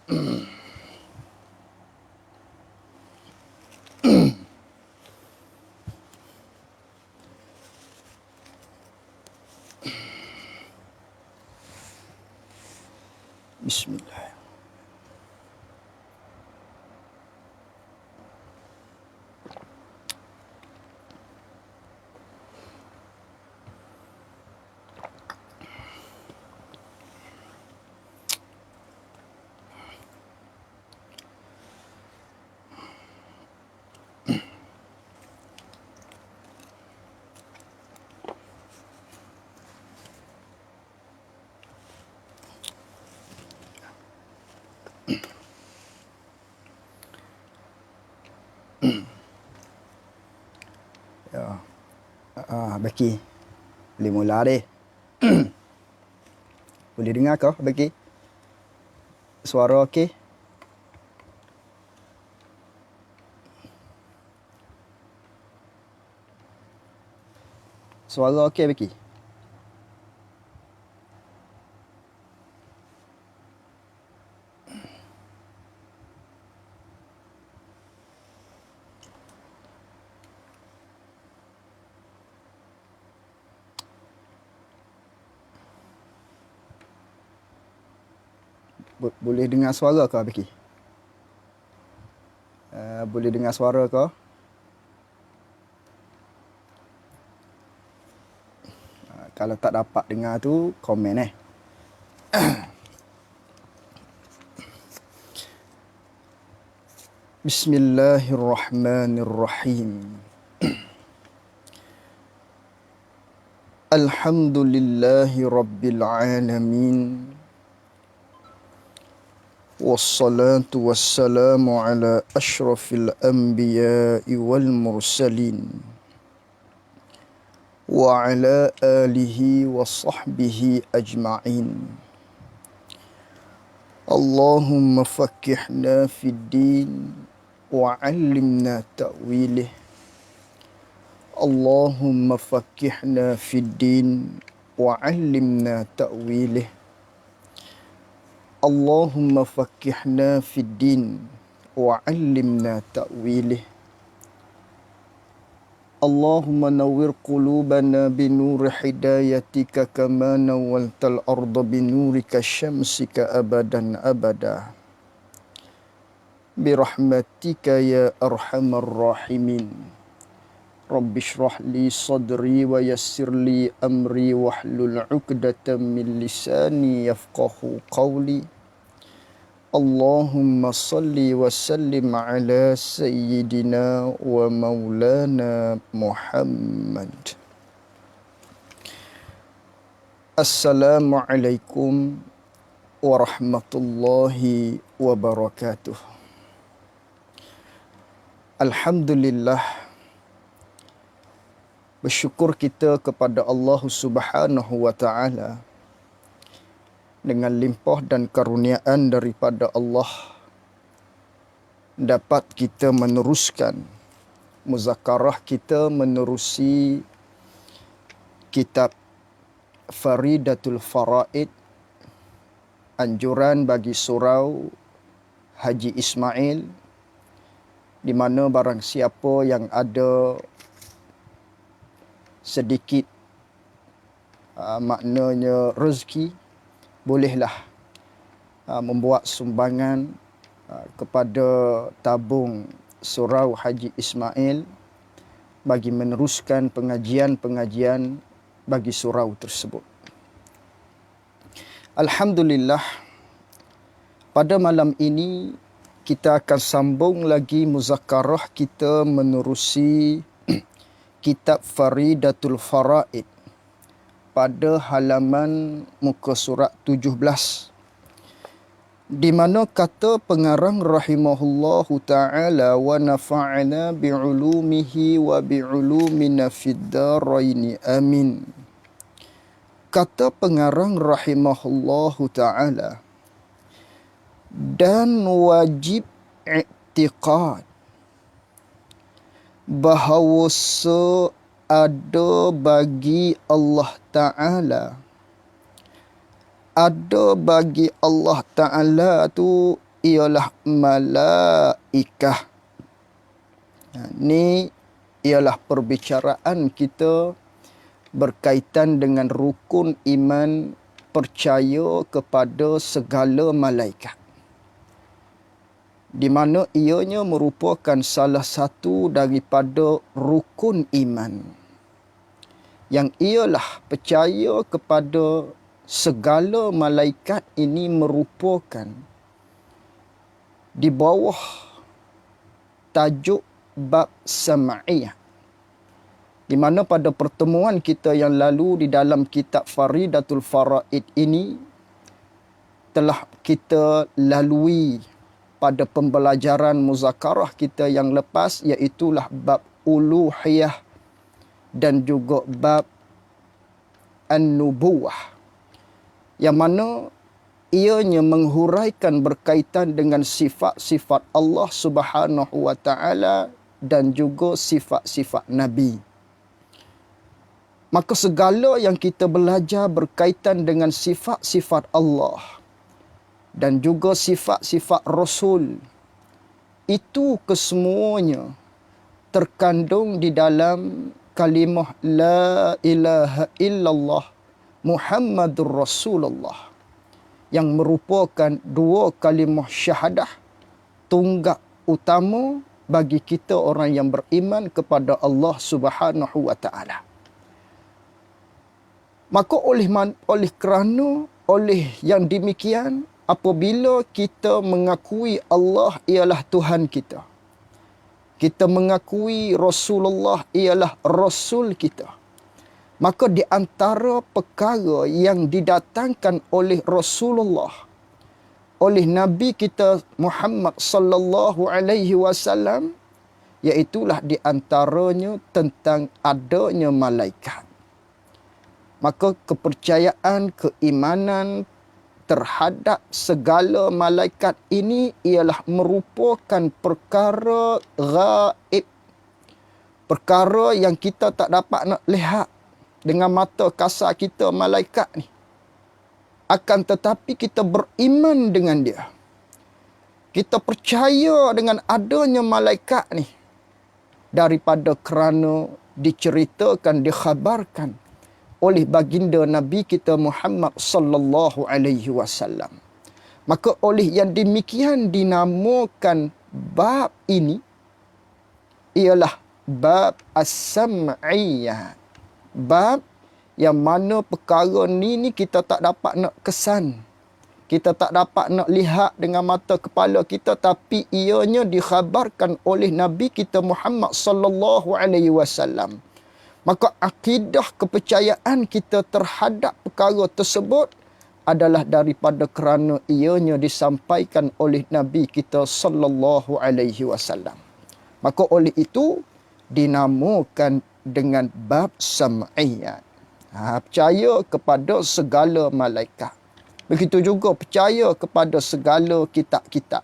Bismillah. Ya. Baki. Boleh mula deh. Boleh dengar kau, Baki? Suara okey? Suara okey, Baki? Boleh dengar suara kau, Baki? Boleh dengar suara kau? Kalau tak dapat dengar tu, komen eh. Bismillahirrahmanirrahim. Alhamdulillahi rabbil alamin. Wassalatu wassalamu ala ashrafil anbiya'i wal mursalin. Wa ala alihi wa sahbihi ajma'in. Allahumma fakihna fid din wa 'allimna ta'wilih. Allahumma fakihna fid din wa 'allimna ta'wilih. Allahumma fakihna fid din wa 'allimna ta'wilih. Allahumma nawwir qulubana binuri hidayatika kama nawwaltal arda binurika syamsika abadan abada. Birahmatika ya arhamar rahimin. Rabbi shrah li sadri wa yassir li amri wahlul 'uqdatam min lisani yafqahu qawli. Allahumma salli wa sallim ala sayyidina wa maulana Muhammad. Assalamualaikum warahmatullahi wabarakatuh. Alhamdulillah, bersyukur kita kepada Allah Subhanahu wa taala dengan limpah dan karuniaan daripada Allah dapat kita meneruskan muzakarah kita menerusi kitab Faridatul Faraid, anjuran bagi surau Haji Ismail, di mana barang siapa yang ada sedikit maknanya rezeki, bolehlah membuat sumbangan kepada tabung surau Haji Ismail bagi meneruskan pengajian-pengajian bagi surau tersebut. Alhamdulillah, pada malam ini kita akan sambung lagi muzakarah kita menerusi kitab Faridatul Faraid pada halaman muka surat 17, di mana kata pengarang rahimahullahu ta'ala wa nafa'ana bi'ulumihi wa bi'ulumina fid daraini amin. Kata pengarang rahimahullahu ta'ala, dan wajib i'tiqad bahawa ada bagi Allah Ta'ala tu ialah malaikah. Ni ialah perbicaraan kita berkaitan dengan rukun iman percaya kepada segala malaikat. Di mana ianya merupakan salah satu daripada rukun iman. Yang ialah percaya kepada segala malaikat ini merupakan di bawah tajuk bab sam'iyah. Di mana pada pertemuan kita yang lalu di dalam kitab Faridatul Faraid ini telah kita lalui pada pembelajaran muzakarah kita yang lepas, iaitulah bab uluhiyah dan juga bab an-nubuwah, yang mana ianya menghuraikan berkaitan dengan sifat-sifat Allah Subhanahu wa taala dan juga sifat-sifat Nabi. Maka segala yang kita belajar berkaitan dengan sifat-sifat Allah dan juga sifat-sifat Rasul, itu kesemuanya terkandung di dalam kalimah La ilaha illallah Muhammadur Rasulullah, yang merupakan dua kalimah syahadah tunggak utama bagi kita orang yang beriman kepada Allah Subhanahu wa taala. Maka oleh yang demikian, apabila kita mengakui Allah ialah Tuhan kita, kita mengakui Rasulullah ialah Rasul kita, maka di antara perkara yang didatangkan oleh Rasulullah, oleh Nabi kita Muhammad sallallahu alaihi wasallam, iaitulah di antaranya tentang adanya malaikat. Maka kepercayaan, keimanan terhadap segala malaikat ini ialah merupakan perkara gaib. Perkara yang kita tak dapat nak lihat dengan mata kasar kita malaikat ni. Akan tetapi kita beriman dengan dia. Kita percaya dengan adanya malaikat ni daripada kerana diceritakan, dikhabarkan oleh baginda Nabi kita Muhammad sallallahu alaihi wasallam. Maka oleh yang demikian dinamakan bab ini ialah bab as-sam'iyah. Bab yang mana perkara ni kita tak dapat nak kesan. Kita tak dapat nak lihat dengan mata kepala kita, tapi ianya dikhabarkan oleh Nabi kita Muhammad sallallahu alaihi wasallam. Maka akidah kepercayaan kita terhadap perkara tersebut adalah daripada kerana ianya disampaikan oleh Nabi kita sallallahu alaihi wasallam. Maka oleh itu dinamakan dengan bab sam'iyat. Percaya kepada segala malaikat. Begitu juga percaya kepada segala kitab-kitab.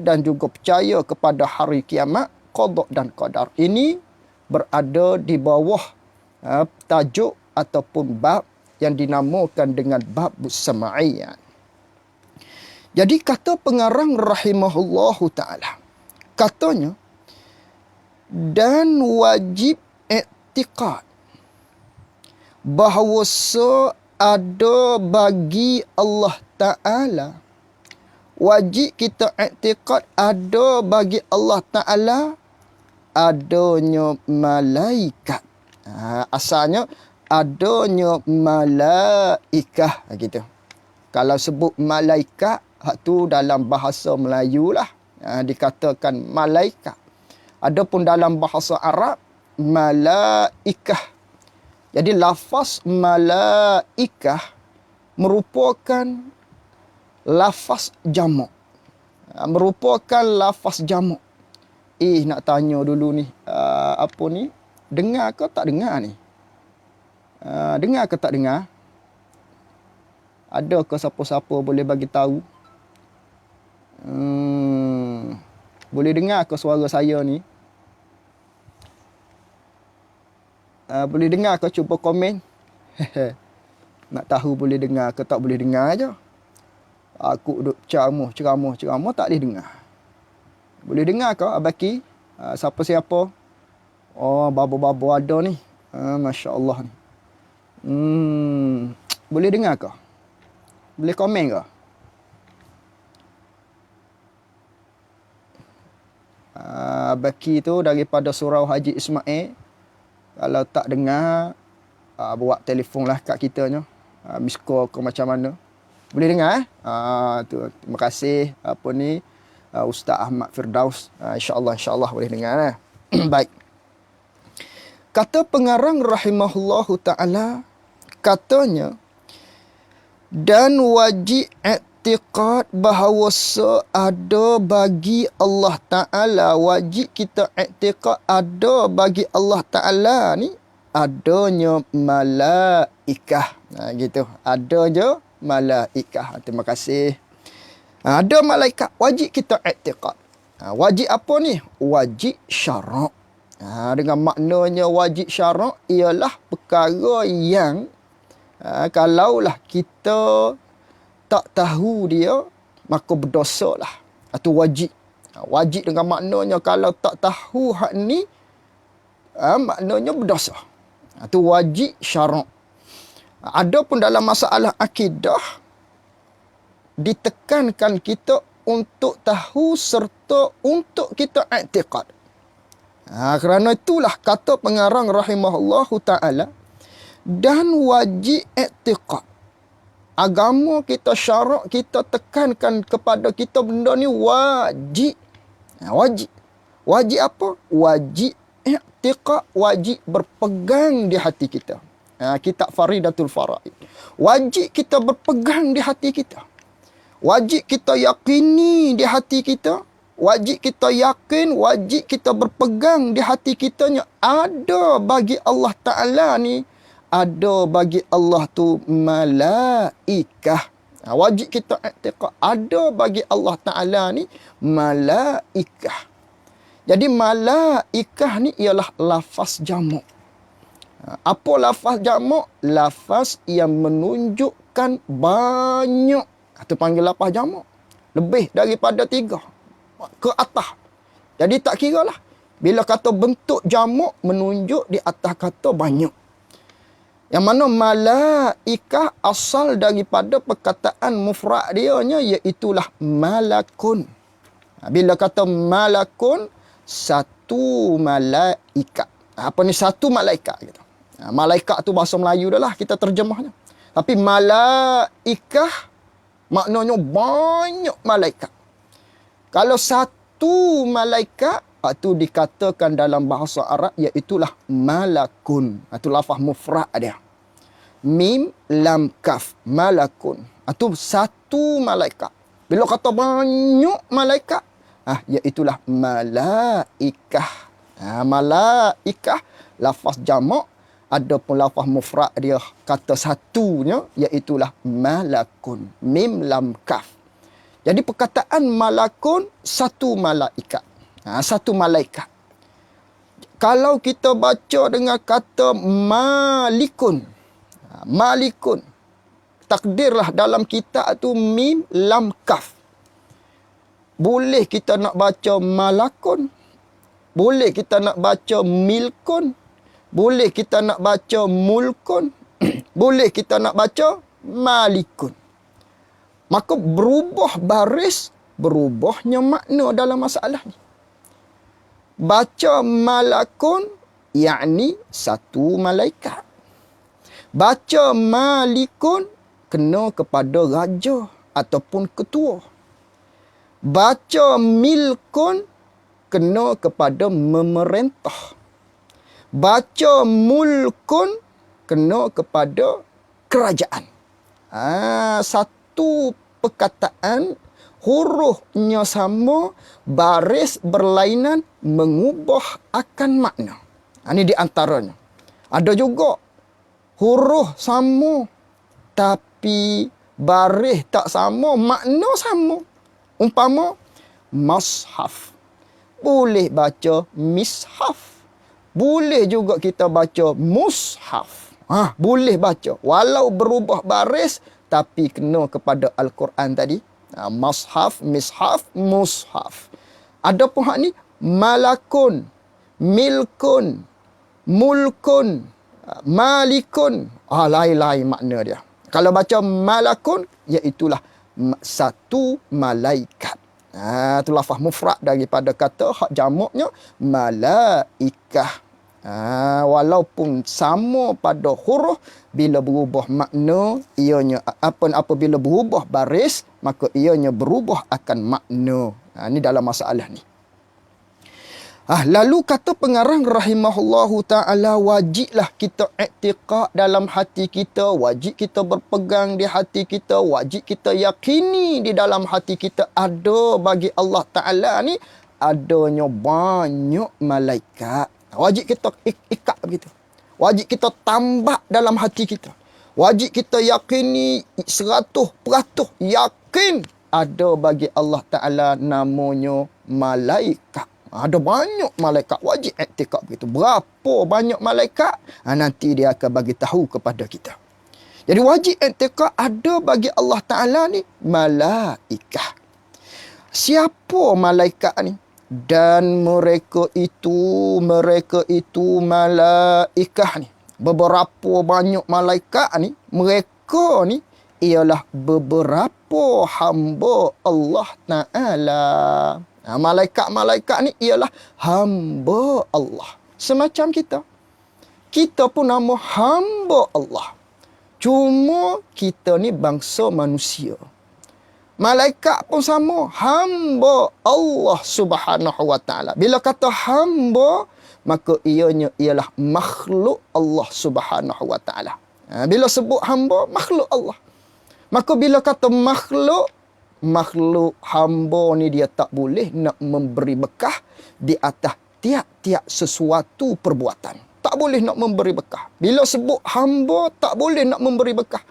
Dan juga percaya kepada hari kiamat, qada dan qadar. Ini berada di bawah tajuk ataupun bab yang dinamakan dengan bab sam'iyat. Jadi kata pengarang rahimahullahu ta'ala, katanya, dan wajib i'tiqad bahawa ada bagi Allah Ta'ala, wajib kita i'tiqad ada bagi Allah Ta'ala adanya malaikat. Asalnya adanya malaikah gitu. Kalau sebut malaikat, tu dalam bahasa Melayu lah, dikatakan malaikat. Adapun dalam bahasa Arab, malaikah. Jadi lafaz malaikah merupakan lafaz jamak. Merupakan lafaz jamak. Nak tanya dulu ni, apa ni? Dengar ke tak dengar ni? Dengar ke tak dengar? Ada ke siapa-siapa boleh bagi tahu? Boleh dengar ke suara saya ni? Boleh dengar ke? Cuba komen. Nak tahu boleh dengar ke tak boleh dengar aja. Aku duk ceramah tak boleh dengar. Boleh dengar ke Abaki? Siapa-siapa? Oh, babo-babo ada ni. Masya Allah ni. Boleh dengar ke? Boleh komen ke? Abaki tu daripada Surau Haji Ismail. Kalau tak dengar, buat telefon lah kat kita nya. Miss call ke macam mana. Boleh dengar tu. Terima kasih Ustaz Ahmad Firdaus. InsyaAllah boleh dengar lah. Baik. Kata pengarang rahimahullahu ta'ala, katanya, dan wajib i'tiqad bahawa ada bagi Allah Ta'ala, wajib kita i'tiqad ada bagi Allah Ta'ala ni, adanya malaikah. Gitu. Adanya malaikah. Terima kasih. Ada malaikat. Wajib kita i'tiqad. Wajib apa ni? Wajib syarak. Dengan maknanya wajib syarak ialah perkara yang kalaulah kita tak tahu dia, maka berdosa lah. Itu wajib. Wajib dengan maknanya kalau tak tahu hak ni, maknanya berdosa. Itu wajib syarak. Adapun dalam masalah akidah, ditekankan kita untuk tahu serta untuk kita i'tiqad. Kerana itulah kata pengarang rahimahullahu ta'ala, dan wajib i'tiqad. Agama kita, syarak kita tekankan kepada kita benda ni wajib. Wajib. Wajib apa? Wajib i'tiqad, wajib berpegang di hati kita. Kitab Faridatul Faraid. Wajib kita berpegang di hati kita. Wajib kita yakini di hati kita. Wajib kita yakin, wajib kita berpegang di hati kitanya. Ada bagi Allah Ta'ala ni, ada bagi Allah tu malaikah. Wajib kita i'tiqad, ada bagi Allah Ta'ala ni malaikah. Jadi malaikah ni ialah lafaz jamak. Apa lafaz jamak? Lafaz yang menunjukkan banyak. Itu panggil lafaz jamak. Lebih daripada 3 ke atas. Jadi tak kira lah. Bila kata bentuk jamak menunjuk di atas kata banyak. Yang mana malaikah asal daripada perkataan mufrad dia nya, iaitulah malakun. Bila kata malakun, satu malaikat. Apa ni satu malaikat gitu. Malaikat tu bahasa Melayu dah lah kita terjemahnya. Tapi malaikah maknanya banyak malaikat. Kalau satu malaikat, itu dikatakan dalam bahasa Arab, iaitulah malakun. Itu lafaz mufrad dia. Mim, lam, kaf. Malakun. Itu satu malaikat. Bila kata banyak malaikat, iaitulah malaikah. Malaikah, lafaz jamak. Adapun lafaz mufrad dia, kata satunya, iaitulah malakun. Mim, lam, kaf. Jadi perkataan malakun, satu malaikat. Satu malaikat. Kalau kita baca dengan kata malikun. Malikun. Takdirlah dalam kitab tu mim, lam, kaf. Boleh kita nak baca malakun. Boleh kita nak baca milkun. Boleh kita nak baca mulkun. Boleh kita nak baca malikun. Maka berubah baris, berubahnya makna dalam masalah ni. Baca malakun, yakni satu malaikat. Baca malikun, kena kepada raja ataupun ketua. Baca milkun, kena kepada memerintah. Baca mulkun, kena kepada kerajaan. Satu perkataan, hurufnya sama, baris berlainan, mengubah akan makna. Ini di antaranya. Ada juga huruf sama, tapi baris tak sama, makna sama. Umpama, mashaf. Boleh baca mishaf. Boleh juga kita baca mushaf. Boleh baca. Walau berubah baris, tapi kena kepada Al-Quran tadi. Mashaf, mishaf, mushaf. Adapun hak ni malakun, milkun, mulkun, malikun. Lain-lain makna dia. Kalau baca malakun, iaitulah satu malaikat. Itu lafaz mufrad daripada kata hak jamaknya malaikah. Walaupun sama pada huruf, bila berubah makna, ianya apabila berubah baris, maka ianya berubah akan makna. Ini dalam masalah ni. Lalu kata pengarang rahimahullahu ta'ala, wajiblah kita i'tiqad dalam hati kita, wajib kita berpegang di hati kita, wajib kita yakini di dalam hati kita ada bagi Allah Ta'ala ni adanya banyak malaikat. Wajib kita ikat begitu. Wajib kita tambah dalam hati kita. Wajib kita yakini 100% yakin ada bagi Allah Ta'ala namanya malaikat. Ada banyak malaikat, wajib i'tikad begitu. Berapa banyak malaikat? Nanti dia akan bagi tahu kepada kita. Jadi wajib i'tikad ada bagi Allah Ta'ala ni malaikah. Siapa malaikat ni? Dan mereka itu malaikah ni. Beberapa banyak malaikat ni, mereka ni ialah beberapa hamba Allah Ta'ala. Malaikat-malaikat ni ialah hamba Allah. Semacam kita. Kita pun nama hamba Allah. Cuma kita ni bangsa manusia. Malaikat pun sama. Hamba Allah Subhanahu Wa Ta'ala. Bila kata hamba, maka ianya ialah makhluk Allah Subhanahu Wa Ta'ala. Bila sebut hamba, makhluk Allah. Maka bila kata makhluk hamba ni dia tak boleh nak memberi bekah di atas tiap-tiap sesuatu perbuatan. Tak boleh nak memberi bekah. Bila sebut hamba, tak boleh nak memberi bekah.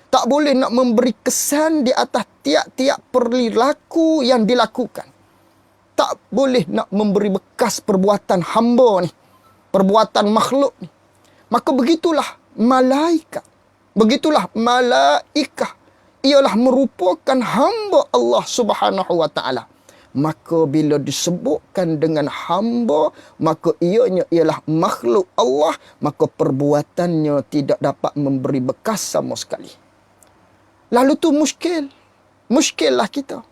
Tak boleh nak memberi kesan di atas tiap-tiap perilaku yang dilakukan. Tak boleh nak memberi bekas perbuatan hamba ni. Perbuatan makhluk ni. Maka begitulah malaikat. Begitulah malaikah. Ialah merupakan hamba Allah Subhanahu Wa Ta'ala. Maka bila disebutkan dengan hamba, maka ianya ialah makhluk Allah, maka perbuatannya tidak dapat memberi bekas sama sekali. Lalu tu muskil. Muskillah kita.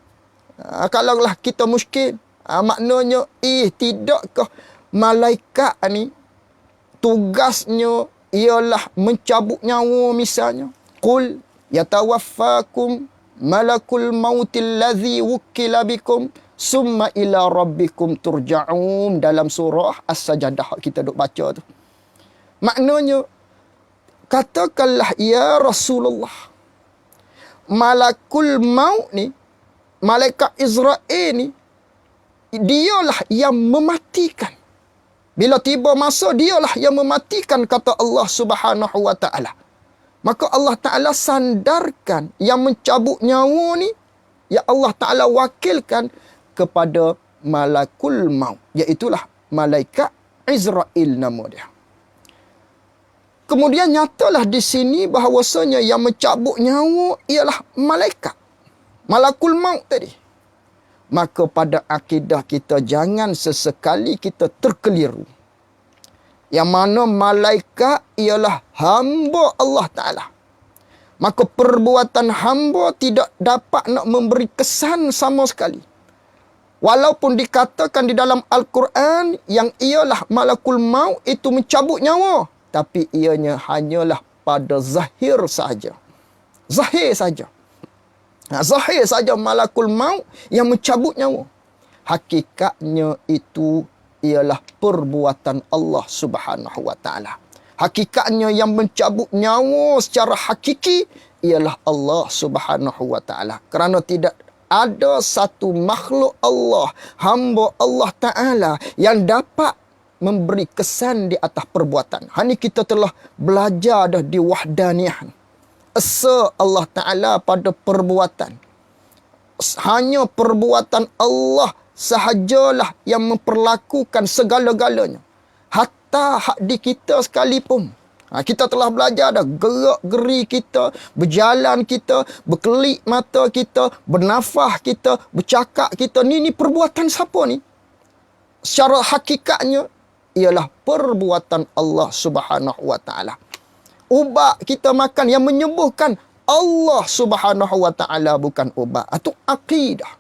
Kalaulah kita muskil, maknanya, tidakkah malaikat ni tugasnya ialah mencabut nyawa misalnya. Qul yatawaffakum malakul mautil ladzi wukila bikum summa ila rabbikum turja'un, dalam surah As-Sajdah kita duk baca tu. Maknanya, katakanlah ya Rasulullah, malakul maut ni, malaikat Israel ni, dialah yang mematikan. Bila tiba masa, dialah yang mematikan, kata Allah Subhanahu Wa Ta'ala. Maka Allah Ta'ala sandarkan yang mencabut nyawa ni, ya Allah Ta'ala wakilkan kepada malakul maut. Iaitulah malaikat Israel nama dia. Kemudian nyatalah di sini bahawasanya yang mencabut nyawa ialah malaikat. Malakul maut tadi. Maka pada akidah kita jangan sesekali kita terkeliru. Yang mana malaikat ialah hamba Allah Ta'ala. Maka perbuatan hamba tidak dapat nak memberi kesan sama sekali. Walaupun dikatakan di dalam Al-Quran yang ialah malakul maut itu mencabut nyawa. Tapi ianya hanyalah pada zahir saja. Zahir saja. Zahir saja malakul maut yang mencabut nyawa. Hakikatnya itu ialah perbuatan Allah Subhanahu Wa Ta'ala. Hakikatnya yang mencabut nyawa secara hakiki ialah Allah Subhanahu Wa Ta'ala. Kerana tidak ada satu makhluk Allah, hamba Allah Ta'ala yang dapat memberi kesan di atas perbuatan. Ini kita telah belajar dah di wahdaniah. Esa Allah Ta'ala pada perbuatan. Hanya perbuatan Allah sahajalah yang memperlakukan segala-galanya. Hatta hak di kita sekalipun. Kita telah belajar dah, gerak geri kita, berjalan kita, berkelip mata kita, bernafas kita, bercakap kita. Ni perbuatan siapa ni? Secara hakikatnya ialah perbuatan Allah Subhanahu wa taala. Ubat kita makan yang menyembuhkan Allah Subhanahu wa taala, bukan ubat. Itu akidah.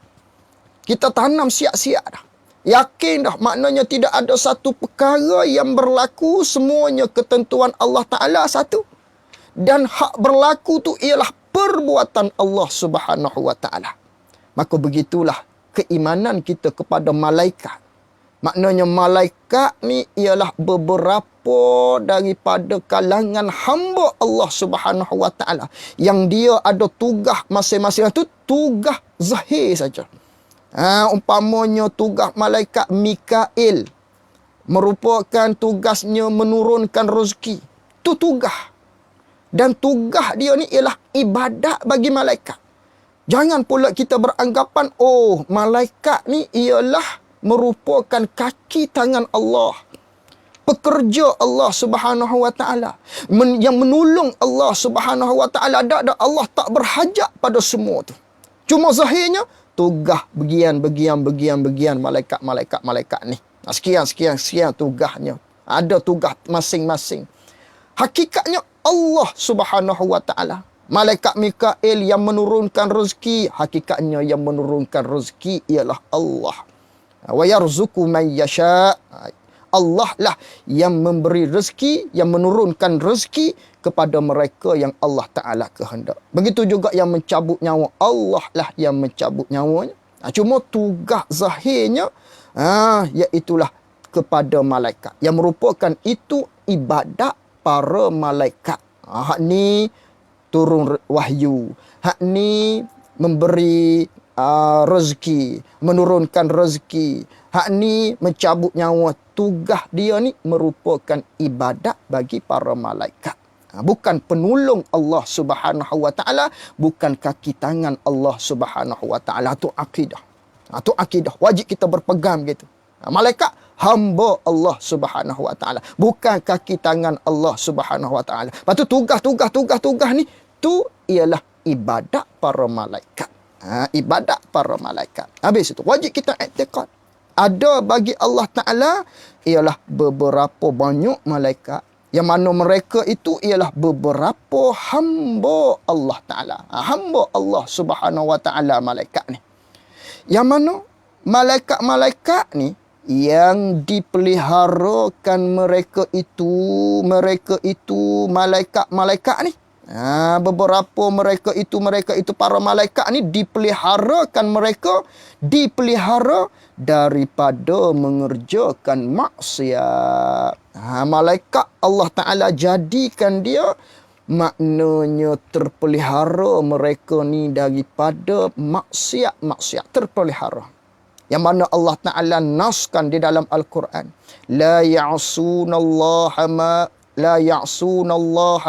Kita tanam siap-siap dah. Yakin dah, maknanya tidak ada satu perkara yang berlaku, semuanya ketentuan Allah Ta'ala satu. Dan hak berlaku tu ialah perbuatan Allah Subhanahu Wa Ta'ala. Maka begitulah keimanan kita kepada malaikat. Maknanya malaikat ni ialah beberapa daripada kalangan hamba Allah Subhanahu Wa Ta'ala. Yang dia ada tugas masing-masing, itu tugas zahir saja. Umpamanya tugas malaikat Mikail merupakan tugasnya menurunkan rezeki. Itu tugas. Dan tugas dia ni ialah ibadat bagi malaikat. Jangan pula kita beranggapan, oh, malaikat ni ialah merupakan kaki tangan Allah. Pekerja Allah Subhanahu Wa Ta'ala. Yang menolong Allah Subhanahu Wa Ta'ala. Allah tak berhajat pada semua tu. Cuma zahirnya, tugas bagian malaikat ni. Sekian tugasnya. Ada tugas masing-masing. Hakikatnya Allah Subhanahu Wa Ta'ala. Malaikat Mikail yang menurunkan rezeki, hakikatnya yang menurunkan rezeki ialah Allah. Wa yarzuqu man yasha. Allah lah yang memberi rezeki, yang menurunkan rezeki kepada mereka yang Allah Ta'ala kehendak. Begitu juga yang mencabut nyawa. Allah lah yang mencabut nyawanya. Cuma tugas zahirnya, iaitulah kepada malaikat. Yang merupakan itu ibadat para malaikat. Hak ni turun wahyu. Hak ni memberi rezeki, menurunkan rezeki. Hak ni mencabut nyawa. Tugas dia ni merupakan ibadat bagi para malaikat. Bukan penolong Allah Subhanahu Wa Ta'ala, bukan kaki tangan Allah Subhanahu Wa Ta'ala. Itu akidah. Itu akidah. Wajib kita berpegang gitu. Malaikat hamba Allah Subhanahu Wa Ta'ala, bukan kaki tangan Allah Subhanahu Wa Ta'ala. Lepas tu tugas ni tu ialah ibadat para malaikat. Ibadat para malaikat. Habis itu wajib kita i'tiqad. Ada bagi Allah Ta'ala ialah beberapa banyak malaikat, yang mana mereka itu ialah beberapa hamba Allah Ta'ala. Hamba Allah Subhanahu Wa Ta'ala malaikat ni. Yang mana malaikat-malaikat ni yang dipeliharakan mereka itu malaikat-malaikat ni. Beberapa mereka itu para malaikat ni dipelihara daripada mengerjakan maksiat. Malaikat Allah Ta'ala jadikan dia, maknanya terpelihara mereka ni daripada maksiat, terpelihara. Yang mana Allah Ta'ala naskan di dalam Al-Quran, la ya'sunallaha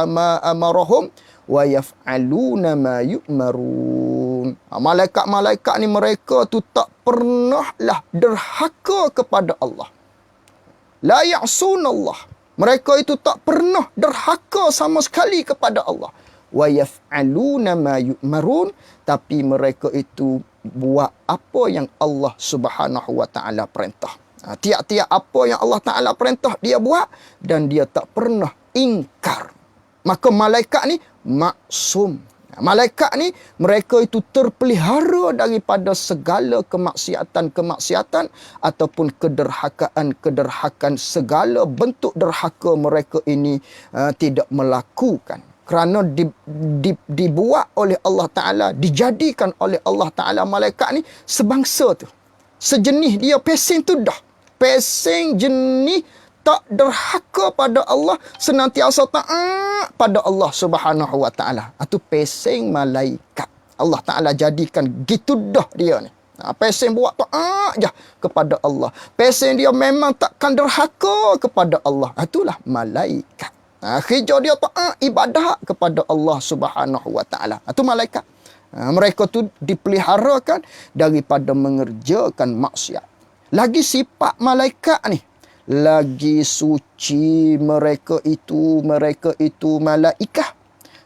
ma amarahum wa yaf'aluna ma yu'marun. Malaikat-malaikat ni mereka tu tak pernahlah derhaka kepada Allah. La ya'sunallah. Mereka itu tak pernah derhaka sama sekali kepada Allah. Wa yaf'aluna ma yu'marun. Tapi mereka itu buat apa yang Allah Subhanahu Wa Ta'ala perintah. Tiap-tiap apa yang Allah Ta'ala perintah dia buat, dan dia tak pernah ingkar. Maka malaikat ni maksum. Malaikat ni mereka itu terpelihara daripada segala kemaksiatan ataupun kederhakaan, segala bentuk derhaka mereka ini tidak melakukan. Kerana dibuat oleh Allah Ta'ala, dijadikan oleh Allah Ta'ala malaikat ni sebangsa tu. Sejenis dia, pesing tu dah. Pesing jenis tak derhaka pada Allah, senantiasa taat pada Allah Subhanahu Wa Ta'ala. Itu pesing malaikat. Allah Ta'ala jadikan gitu dah dia ni. Pesing buat taat je kepada Allah. Pesing dia memang takkan derhaka kepada Allah. Itulah malaikat. Kerja dia taat ibadah kepada Allah Subhanahu Wa Ta'ala. Itu malaikat. Mereka tu dipeliharakan daripada mengerjakan maksiat. Lagi sifat malaikat ni, lagi suci mereka itu malaikah.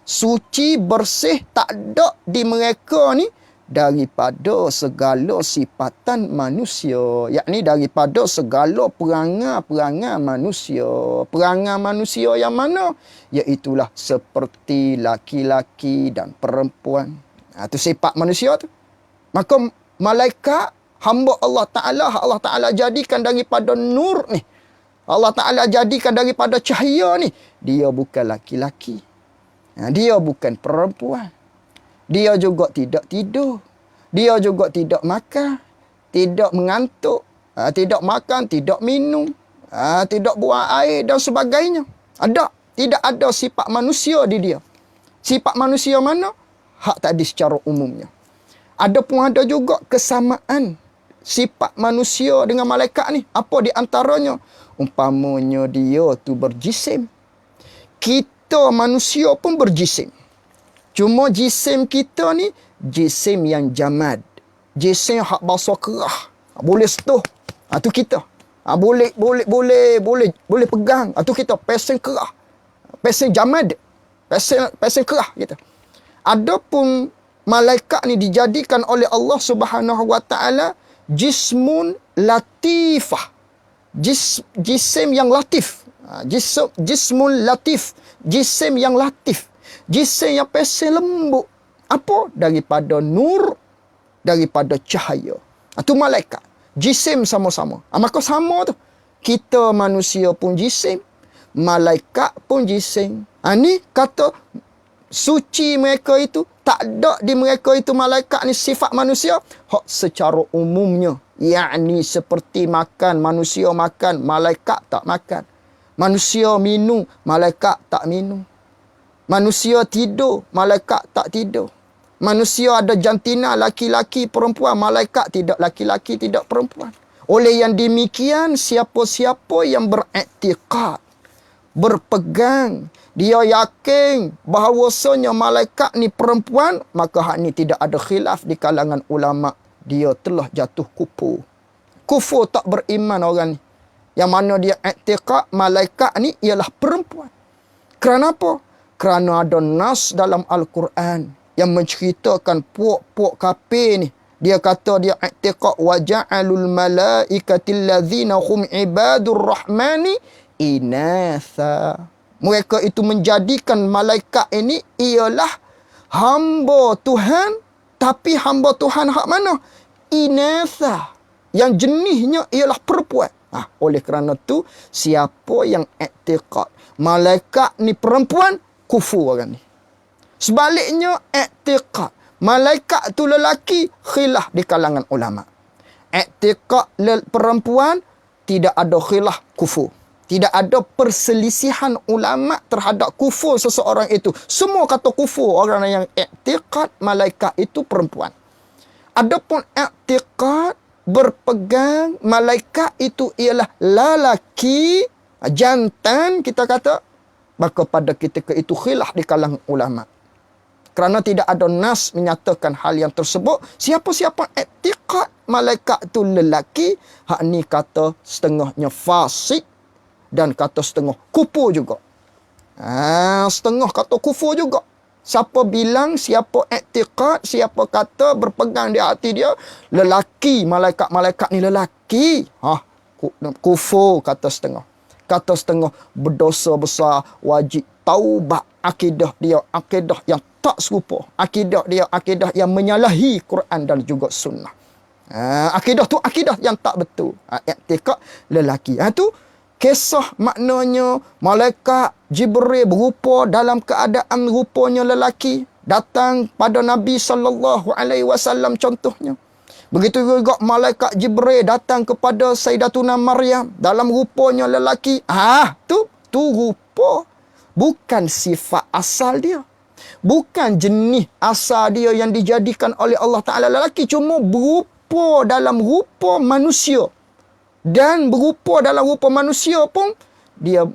Suci, bersih, tak ada di mereka ni daripada segala sifatan manusia. Yakni daripada segala perangai-perangai manusia. Perangai manusia yang mana? Iaitulah seperti laki-laki dan perempuan. Itu sifat manusia tu. Maka malaikat, hamba Allah Ta'ala jadikan daripada nur ni. Allah Ta'ala jadikan daripada cahaya ni. Dia bukan laki-laki. Dia bukan perempuan. Dia juga tidak tidur. Dia juga tidak makan. Tidak mengantuk. Tidak makan, tidak minum. Tidak buang air dan sebagainya. Tidak ada sifat manusia di dia. Sifat manusia mana? Hak tadi secara umumnya. Ada pun ada juga kesamaan sifat manusia dengan malaikat ni. Apa di antaranya? Umpamanya dia tu berjisim. Kita manusia pun berjisim. Cuma jisim kita ni jisim yang jamad. Jisim hak basah kerah. Boleh sentuh. Tu kita. Boleh pegang. Tu kita pesen kerah. Pesen jamad. Pesen kerah kita. Adapun malaikat ni dijadikan oleh Allah Subhanahu Wa Taala jismun latifah. Jisim yang latif. Jismun latif. Jisim yang latif. Jisim yang pesen lembut. Apa? Daripada nur, daripada cahaya. Itu malaikat. Jisim sama-sama. Maka sama tu. Kita manusia pun jisim. Malaikat pun jisim. Ni kata suci mereka itu. Tak ada di mereka itu malaikat ni sifat manusia. Hak secara umumnya. Yakni seperti makan. Manusia makan. Malaikat tak makan. Manusia minum. Malaikat tak minum. Manusia tidur. Malaikat tak tidur. Manusia ada jantina laki-laki perempuan. Malaikat tidak laki-laki tidak perempuan. Oleh yang demikian, siapa-siapa yang beriktikad, berpegang, dia yakin bahawasanya malaikat ni perempuan, maka hak ni tidak ada khilaf di kalangan ulama. Dia telah jatuh kufur. Kufur tak beriman orang ni. Yang mana dia iktikad malaikat ni ialah perempuan. Kerana apa? Kerana ada nas dalam Al-Quran yang menceritakan puak-puak kafir ni. Dia kata dia i'tiqad wa ja'alul malaikatil ladzina hum ibadur rahmani inatha. Mereka itu menjadikan malaikat ini ialah hamba Tuhan, tapi hamba Tuhan hak mana? Inatha. Yang jenisnya ialah perempuan. Oleh kerana tu, siapa yang i'tiqad malaikat ni perempuan, kufur orang ni. Sebaliknya, i'tiqad malaikat tu lelaki, khilaf di kalangan ulama. I'tiqad perempuan, tidak ada khilaf, kufur. Tidak ada perselisihan ulama terhadap kufur seseorang itu. Semua kata kufur orang yang i'tiqad malaikat itu perempuan. Adapun i'tiqad berpegang malaikat itu ialah lelaki, jantan kita kata, maka pada ketika itu khilaf di kalangan ulama. Kerana tidak ada nas menyatakan hal yang tersebut. Siapa-siapa i'tiqad malaikat itu lelaki, hak ni kata setengahnya fasik dan kata setengah kufur juga. Setengah kata kufur juga. Siapa bilang, siapa i'tiqad, siapa kata berpegang di hati dia lelaki, malaikat-malaikat ni lelaki, kufur kata setengah. Kata setengah berdosa besar, wajib taubat. Akidah dia akidah yang tak serupa. Akidah dia akidah yang menyalahi Quran dan juga sunnah. Akidah tu akidah yang tak betul. I'tiqad lelaki. Tu kisah maknanya malaikat Jibril berupa dalam keadaan rupanya lelaki datang pada Nabi SAW contohnya. Begitu juga malaikat Jibril datang kepada Sayyidatuna Maryam dalam rupanya lelaki. Tu rupa, bukan sifat asal dia. Bukan jenis asal dia yang dijadikan oleh Allah Ta'ala lelaki. Cuma berupa dalam rupa manusia. Dan berupa dalam rupa manusia pun dia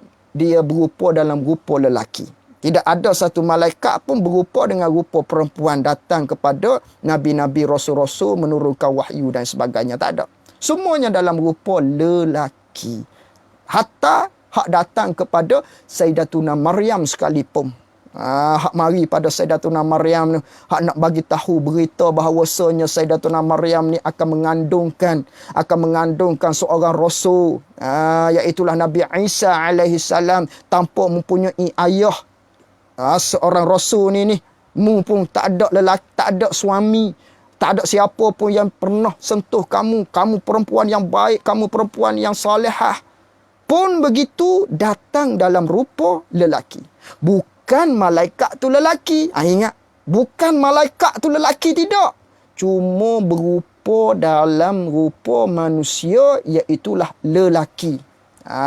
berupa dalam rupa lelaki. Tidak ada satu malaikat pun berupa dengan rupa perempuan datang kepada nabi-nabi, rasul-rasul menurunkan wahyu dan sebagainya. Tak ada. Semuanya dalam rupa lelaki. Hatta hak datang kepada Sayyidatuna Maryam sekalipun. Hak mari pada Sayyidatuna Maryam ni, hak nak bagi tahu berita bahawasanya Sayyidatuna Maryam ni akan mengandungkan seorang rasul, iaitulah Nabi Isa alaihi salam, tanpa mempunyai ayah. Seorang rasul ni mumpung tak ada lelaki, tak ada suami, tak ada siapa pun yang pernah sentuh kamu perempuan yang baik, kamu perempuan yang salihah. Pun begitu datang dalam rupa lelaki. Bukan malaikat tu lelaki. Ingat, bukan malaikat tu lelaki, tidak. Cuma berupa dalam rupa manusia, iaitulah lelaki.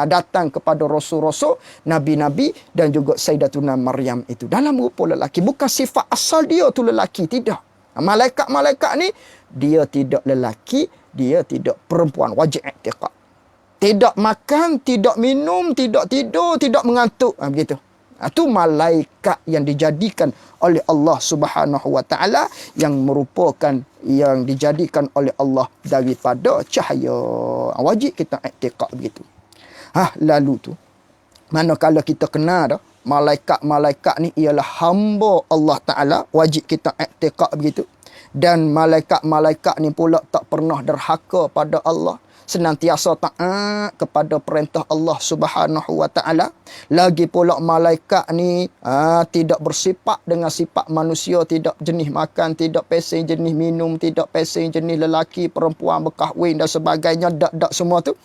Datang kepada rasul-rasul, nabi-nabi dan juga Sayyidatuna Maryam itu dalam rupa lelaki. Bukan sifat asal dia tu lelaki, tidak. Malaikat-malaikat ni, dia tidak lelaki, dia tidak perempuan. Wajib i'tiqad. Tidak makan, tidak minum, tidak tidur, tidak mengantuk. Begitu. Itu malaikat yang dijadikan oleh Allah Subhanahu Wa Taala, yang merupakan yang dijadikan oleh Allah daripada cahaya. Wajib kita i'tiqad begitu. Lalu tu, manakala kita kenal dah, malaikat-malaikat ni ialah hamba Allah Ta'ala, wajib kita i'tiqad begitu. Dan malaikat-malaikat ni pula tak pernah derhaka pada Allah, senantiasa taat kepada perintah Allah Subhanahu Wa Taala. Lagi pula malaikat ni tidak bersifat dengan sifat manusia, tidak jenis makan, tidak pesing jenis minum, tidak pesing jenis lelaki, perempuan, berkahwin dan sebagainya. Tak semua tu.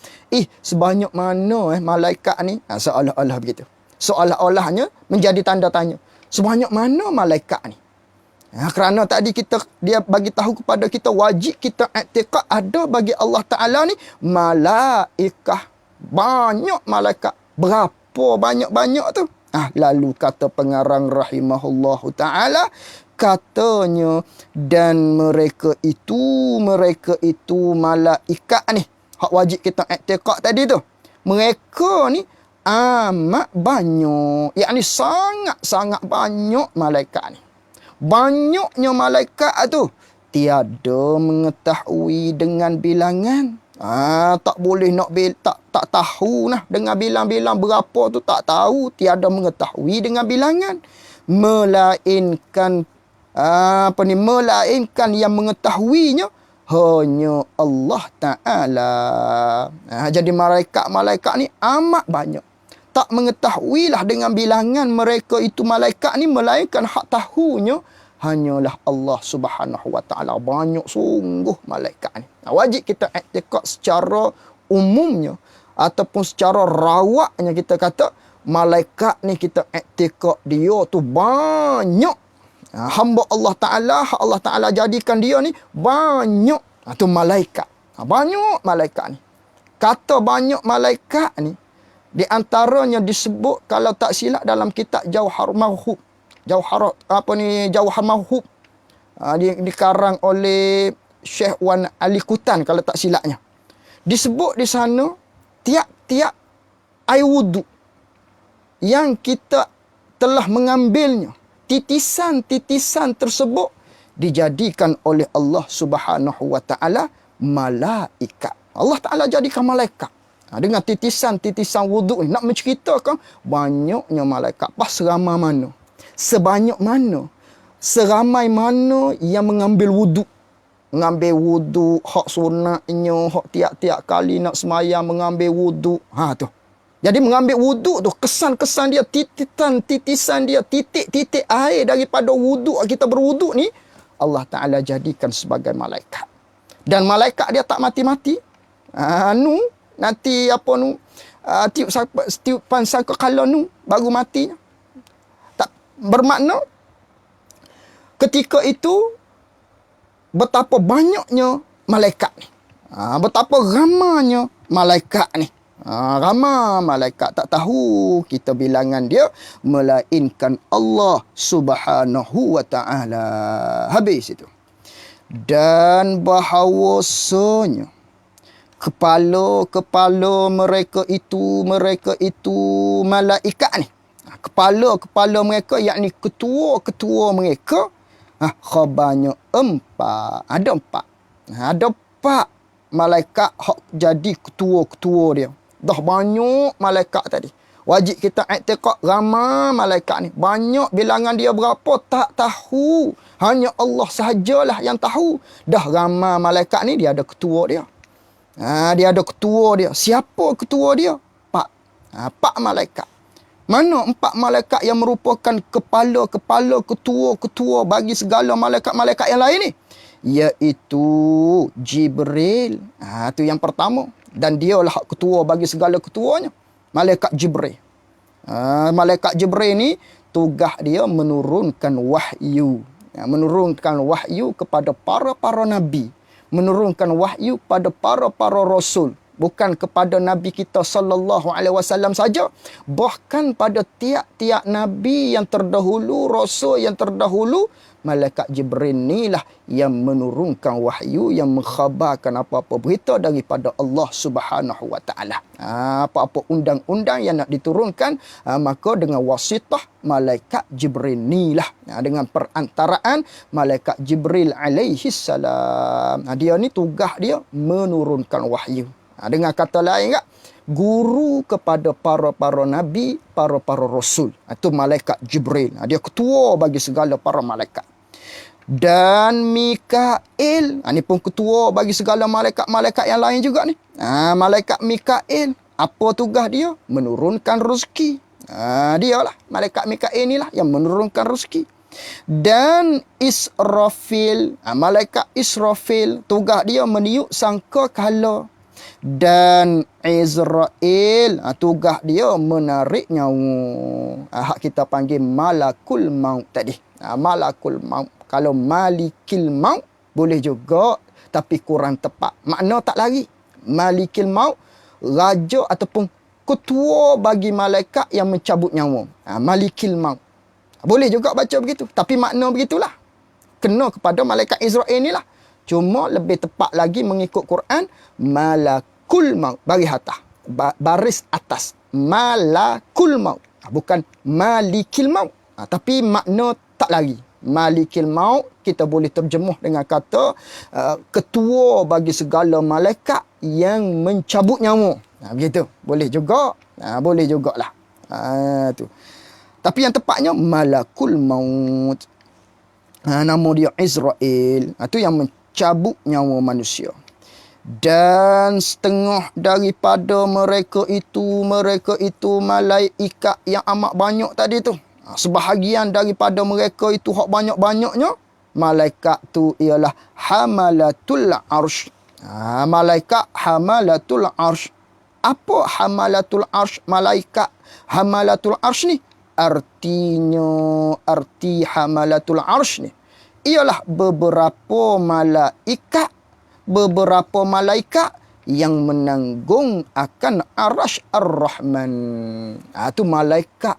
Sebanyak mana malaikat ni? Seolah-olah begitu. Seolah-olahnya menjadi tanda tanya. Sebanyak mana malaikat ni? Kerana tadi dia bagi tahu kepada kita, wajib kita i'tiqad ada bagi Allah Ta'ala ni malaikah. Banyak malaikat. Berapa banyak-banyak tu? Lalu kata pengarang rahimahullahu ta'ala, katanya, dan mereka itu malaikat ni, hak wajib kita i'tiqad tadi tu, mereka ni amat banyak, yakni sangat-sangat banyak malaikat ni. Banyaknya malaikat tu tiada mengetahui dengan bilangan. Tak boleh nak tak tahu nah dengan bilang-bilang berapa tu, tak tahu, tiada mengetahui dengan bilangan. Melainkan melainkan yang mengetahuinya hanya Allah Ta'ala. Jadi malaikat-malaikat ni amat banyak. Tak mengetahuilah dengan bilangan mereka itu malaikat ni, melainkan hak tahunya hanyalah Allah Subhanahu Wa Taala. Banyak sungguh malaikat ni. Wajib kita i'tiqad secara umumnya ataupun secara rawaknya, kita kata malaikat ni kita i'tiqad dia tu banyak. Hamba Allah Ta'ala, Allah Ta'ala jadikan dia ni banyak. Tu malaikat. Banyak malaikat ni. Kata banyak malaikat ni, di antaranya disebut, kalau tak silap, dalam kitab Jauhar Mauhub. Jauhar Mauhub. Dikarang oleh Syekh Wan Ali Kutan kalau tak silapnya. Disebut di sana tiap-tiap air wudu yang kita telah mengambilnya, titisan-titisan tersebut dijadikan oleh Allah Subhanahu Wa Taala malaikat. Allah Ta'ala jadikan malaikat. Dengan titisan-titisan wuduk ni, nak menceritakan banyaknya malaikat. Seramai mana? Sebanyak mana? Seramai mana yang mengambil wuduk? Mengambil wuduk, hak sunatnya, hak tiap-tiap kali nak semayang mengambil wuduk. Tu. Jadi mengambil wuduk tu, kesan-kesan dia, titisan dia, titik-titik air daripada wuduk kita berwuduk ni, Allah Ta'ala jadikan sebagai malaikat. Dan malaikat dia tak mati-mati. Nanti tiupan sangka kala baru mati. Tak bermakna ketika itu betapa banyaknya malaikat ni. Betapa ramanya malaikat ni. Ramai malaikat, tak tahu kita bilangan dia, melainkan Allah Subhanahu Wa Ta'ala. Habis itu. Dan bahawasanya kepala-kepala mereka itu malaikat ni. Kepala-kepala mereka, yakni ketua-ketua mereka, khabarnya 4. Ada 4. Ada 4 malaikat hak jadi ketua-ketua dia. Dah banyak malaikat tadi. Wajib kita i'tiqad ramai malaikat ni. Banyak bilangan dia berapa tak tahu. Hanya Allah sahajalah yang tahu. Dah ramai malaikat ni dia ada ketua dia. Dia ada ketua dia. Siapa ketua dia? 4. 4 malaikat. Mana 4 malaikat yang merupakan kepala-kepala, ketua-ketua bagi segala malaikat-malaikat yang lain ni? Iaitu Jibril. Itu yang pertama. Dan dialah ketua bagi segala ketuanya. Malaikat Jibril. Malaikat Jibril ni tugas dia menurunkan wahyu. Menurunkan wahyu kepada para-para nabi. Menurunkan wahyu pada para-para rasul. Bukan kepada Nabi kita sallallahu alaihi wasallam saja, bahkan pada tiap-tiap nabi yang terdahulu, rasul yang terdahulu, malaikat Jibril inilah yang menurunkan wahyu, yang mengkhabarkan apa-apa berita daripada Allah Subhanahu wa taala. Apa-apa undang-undang yang nak diturunkan, maka dengan wasitah malaikat Jibril inilah, dengan perantaraan malaikat Jibril alaihi salam. Dia ni tugas dia menurunkan wahyu. Dengan kata lain tak, guru kepada para-para nabi, para-para rasul. Itu malaikat Jibril. Dia ketua bagi segala para malaikat. Dan Mikail, ini pun ketua bagi segala malaikat-malaikat yang lain juga ni. Malaikat Mikail, apa tugas dia? Menurunkan rezeki. Dia lah, malaikat Mikail ni lah yang menurunkan rezeki. Dan Israfil, malaikat Israfil, tugas dia meniup sangka kala. Dan Izrail, tugas dia menarik nyawa. Hak kita panggil malakul maut tadi. Malakul maut. Kalau malikil maut boleh juga, tapi kurang tepat. Makna tak lari. Malikil maut, raja ataupun ketua bagi malaikat yang mencabut nyawa. Malikil maut. Boleh juga baca begitu, tapi makna begitulah. Kena kepada malaikat Izrail ni lah. Cuma lebih tepat lagi mengikut Quran, malakul maut, baris atas. Baris atas. Malakul maut. Bukan malikil maut. Tapi makna tak lagi. Malikil maut kita boleh terjemuh dengan kata ketua bagi segala malaikat yang mencabut nyawa. Begitu. Boleh juga. Boleh jugalah. Tu. Tapi yang tepatnya malakul maut. Nama dia Izrail. Itu yang mencabut nyawa manusia. Dan setengah daripada mereka itu malaikat yang amat banyak tadi tu. Sebahagian daripada mereka itu hak banyak-banyaknya, malaikat tu ialah hamalatul arsh. Malaikat hamalatul arsh. Apa hamalatul arsh? Malaikat hamalatul arsh ni arti hamalatul arsh ni ialah beberapa malaikat yang menanggung akan arasy ar-Rahman. Itu malaikat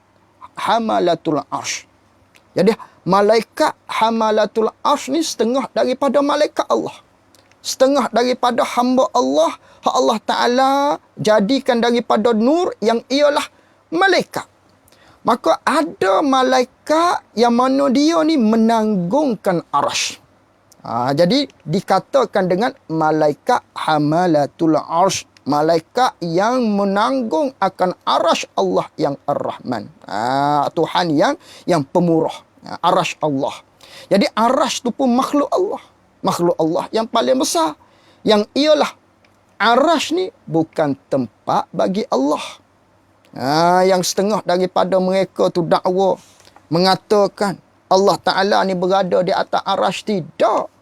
hamalatul arsh. Jadi malaikat hamalatul arsh ni setengah daripada malaikat Allah. Setengah daripada hamba Allah, hak Allah Ta'ala jadikan daripada nur yang ialah malaikat. Maka ada malaikat yang mana dia ni menanggungkan arasy. Jadi dikatakan dengan malaikat hamalatul arsh. Malaikat yang menanggung akan arasy Allah yang ar-Rahman. Tuhan yang pemurah. Arasy Allah. Jadi arasy tu pun makhluk Allah. Makhluk Allah yang paling besar. Yang ialah arasy ni bukan tempat bagi Allah. Yang setengah daripada mereka tu dakwa mengatakan Allah Ta'ala ni berada di atas arasy. Tidak.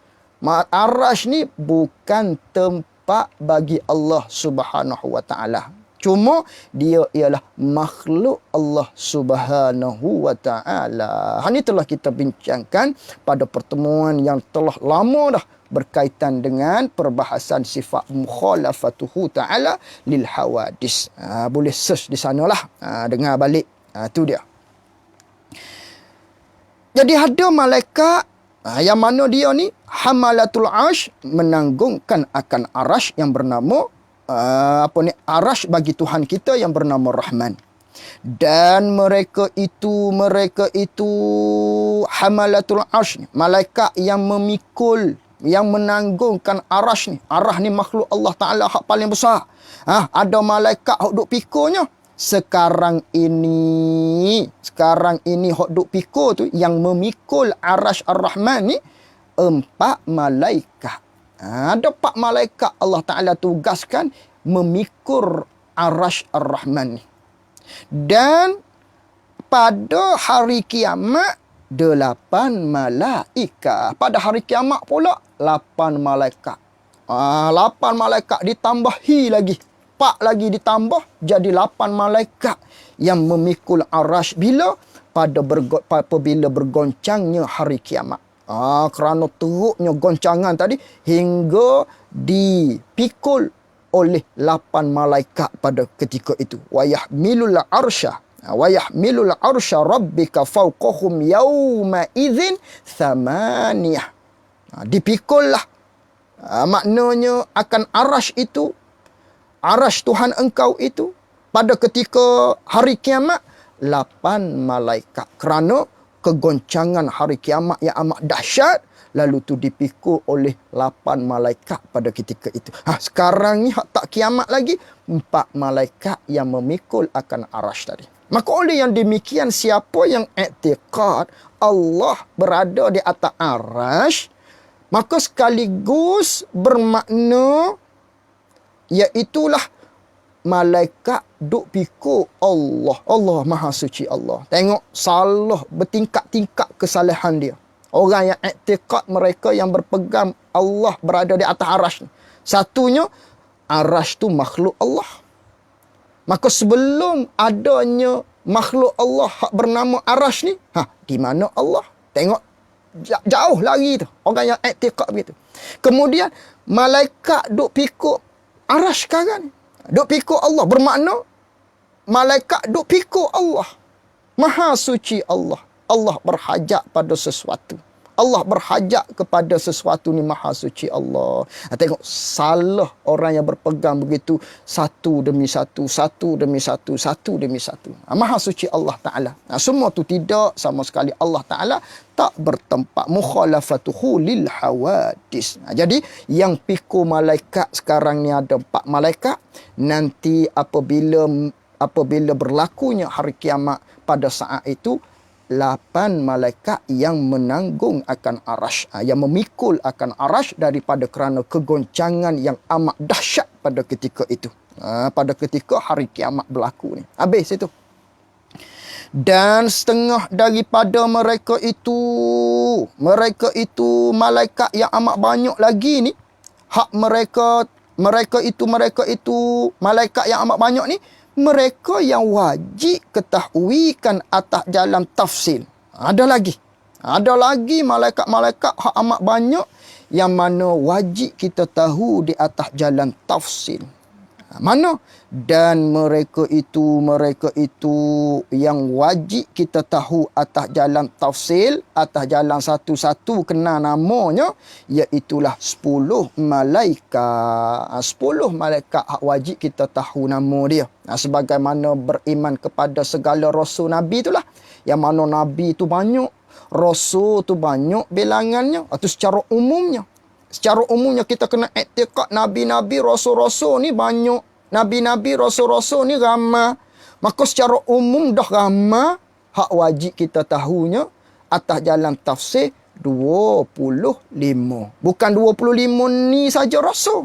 Arasy ni bukan tempat bagi Allah Subhanahu wa Ta'ala. Cuma dia ialah makhluk Allah Subhanahu wa Ta'ala. Ini telah kita bincangkan pada pertemuan yang telah lama dah berkaitan dengan perbahasan sifat mukhalafatuhu ta'ala lil hawadis. Boleh search di sanalah. Dengar balik. Itu dia. Jadi ada malaikat yang mana dia ni hamalatul arsh, menanggungkan akan arasy yang bernama arasy bagi Tuhan kita yang bernama Rahman. Dan mereka itu hamalatul arsh, malaikat yang memikul yang menanggungkan arash ni. Arah ni makhluk Allah Ta'ala hak paling besar. Ada malaikat hak duk pikunya. Sekarang ini hak duk pikul tu, yang memikul arash ar-Rahman ni, 4 malaikat. Ada 4 malaikat Allah Ta'ala tugaskan memikul arash ar-Rahman ni. Dan pada hari kiamat, 8 malaikat. Pada hari kiamat pula, 8 malaikat. 8 malaikat ditambahi lagi. 4 lagi ditambah, jadi 8 malaikat yang memikul arash. Bila? Apabila bergoncangnya hari kiamat. Kerana teruknya goncangan tadi, hingga dipikul oleh 8 malaikat pada ketika itu. Wa yahmilul arsha rabbika fawqahum yawma idzin thamaniyah. Dipikullah. Maknanya akan arash itu, arash Tuhan engkau itu, pada ketika hari kiamat, 8 malaikat. Kerana kegoncangan hari kiamat yang amat dahsyat, lalu tu dipikul oleh 8 malaikat pada ketika itu. Sekarang ni tak kiamat lagi, 4 malaikat yang memikul akan arash tadi. Maka oleh yang demikian, siapa yang i'tiqad Allah berada di atas arash, maka sekaligus bermakna iaitulah malaikat duk pikul Allah. Allah Maha Suci Allah. Tengok salah bertingkat-tingkat kesalahan dia. Orang yang i'tiqad, mereka yang berpegang Allah berada di atas arash. Satunya, arash tu makhluk Allah. Maka sebelum adanya makhluk Allah bernama arash ni, di mana Allah? Tengok jauh lagi tu orang yang i'tiqad begitu. Kemudian malaikat duk pikul arash sekarang ni. Duk pikul Allah. Bermakna malaikat duk pikul Allah. Maha suci Allah. Allah berhajat pada sesuatu. Allah berhajat kepada sesuatu ni, maha suci Allah. Tengok salah orang yang berpegang begitu, satu demi satu, satu demi satu, satu demi satu. Maha suci Allah Ta'ala. Semua tu tidak sama sekali. Allah Ta'ala tak bertempat. Mukhalafatuhu lil hawadis. Jadi yang pikul malaikat sekarang ni ada 4 malaikat. Nanti apabila berlakunya hari kiamat, pada saat itu 8 malaikat yang menanggung akan arash, yang memikul akan arash daripada kerana kegoncangan yang amat dahsyat pada ketika itu. Pada ketika hari kiamat berlaku ni. Habis itu. Dan setengah daripada mereka itu malaikat yang amat banyak lagi ni, hak mereka itu malaikat yang amat banyak ni, mereka yang wajib ketahuikan atas jalan tafsil. Ada lagi malaikat-malaikat hak amat banyak yang mana wajib kita tahu di atas jalan tafsil. Mana? Dan mereka itu yang wajib kita tahu atas jalan tafsil, atas jalan satu-satu kena namanya, iaitulah 10 malaikat. 10 malaikat hak wajib kita tahu nama dia. Sebagaimana beriman kepada segala rasul Nabi itulah. Yang mana Nabi itu banyak, rasul tu banyak bilangannya. Itu secara umumnya. Secara umumnya kita kena i'tiqad Nabi-Nabi, Rasul-Rasul ni banyak. Nabi-Nabi, Rasul-Rasul ni ramai. Maka secara umum dah ramai. Hak wajib kita tahunya atas jalan tafsir 25. Bukan 25 ni saja Rasul.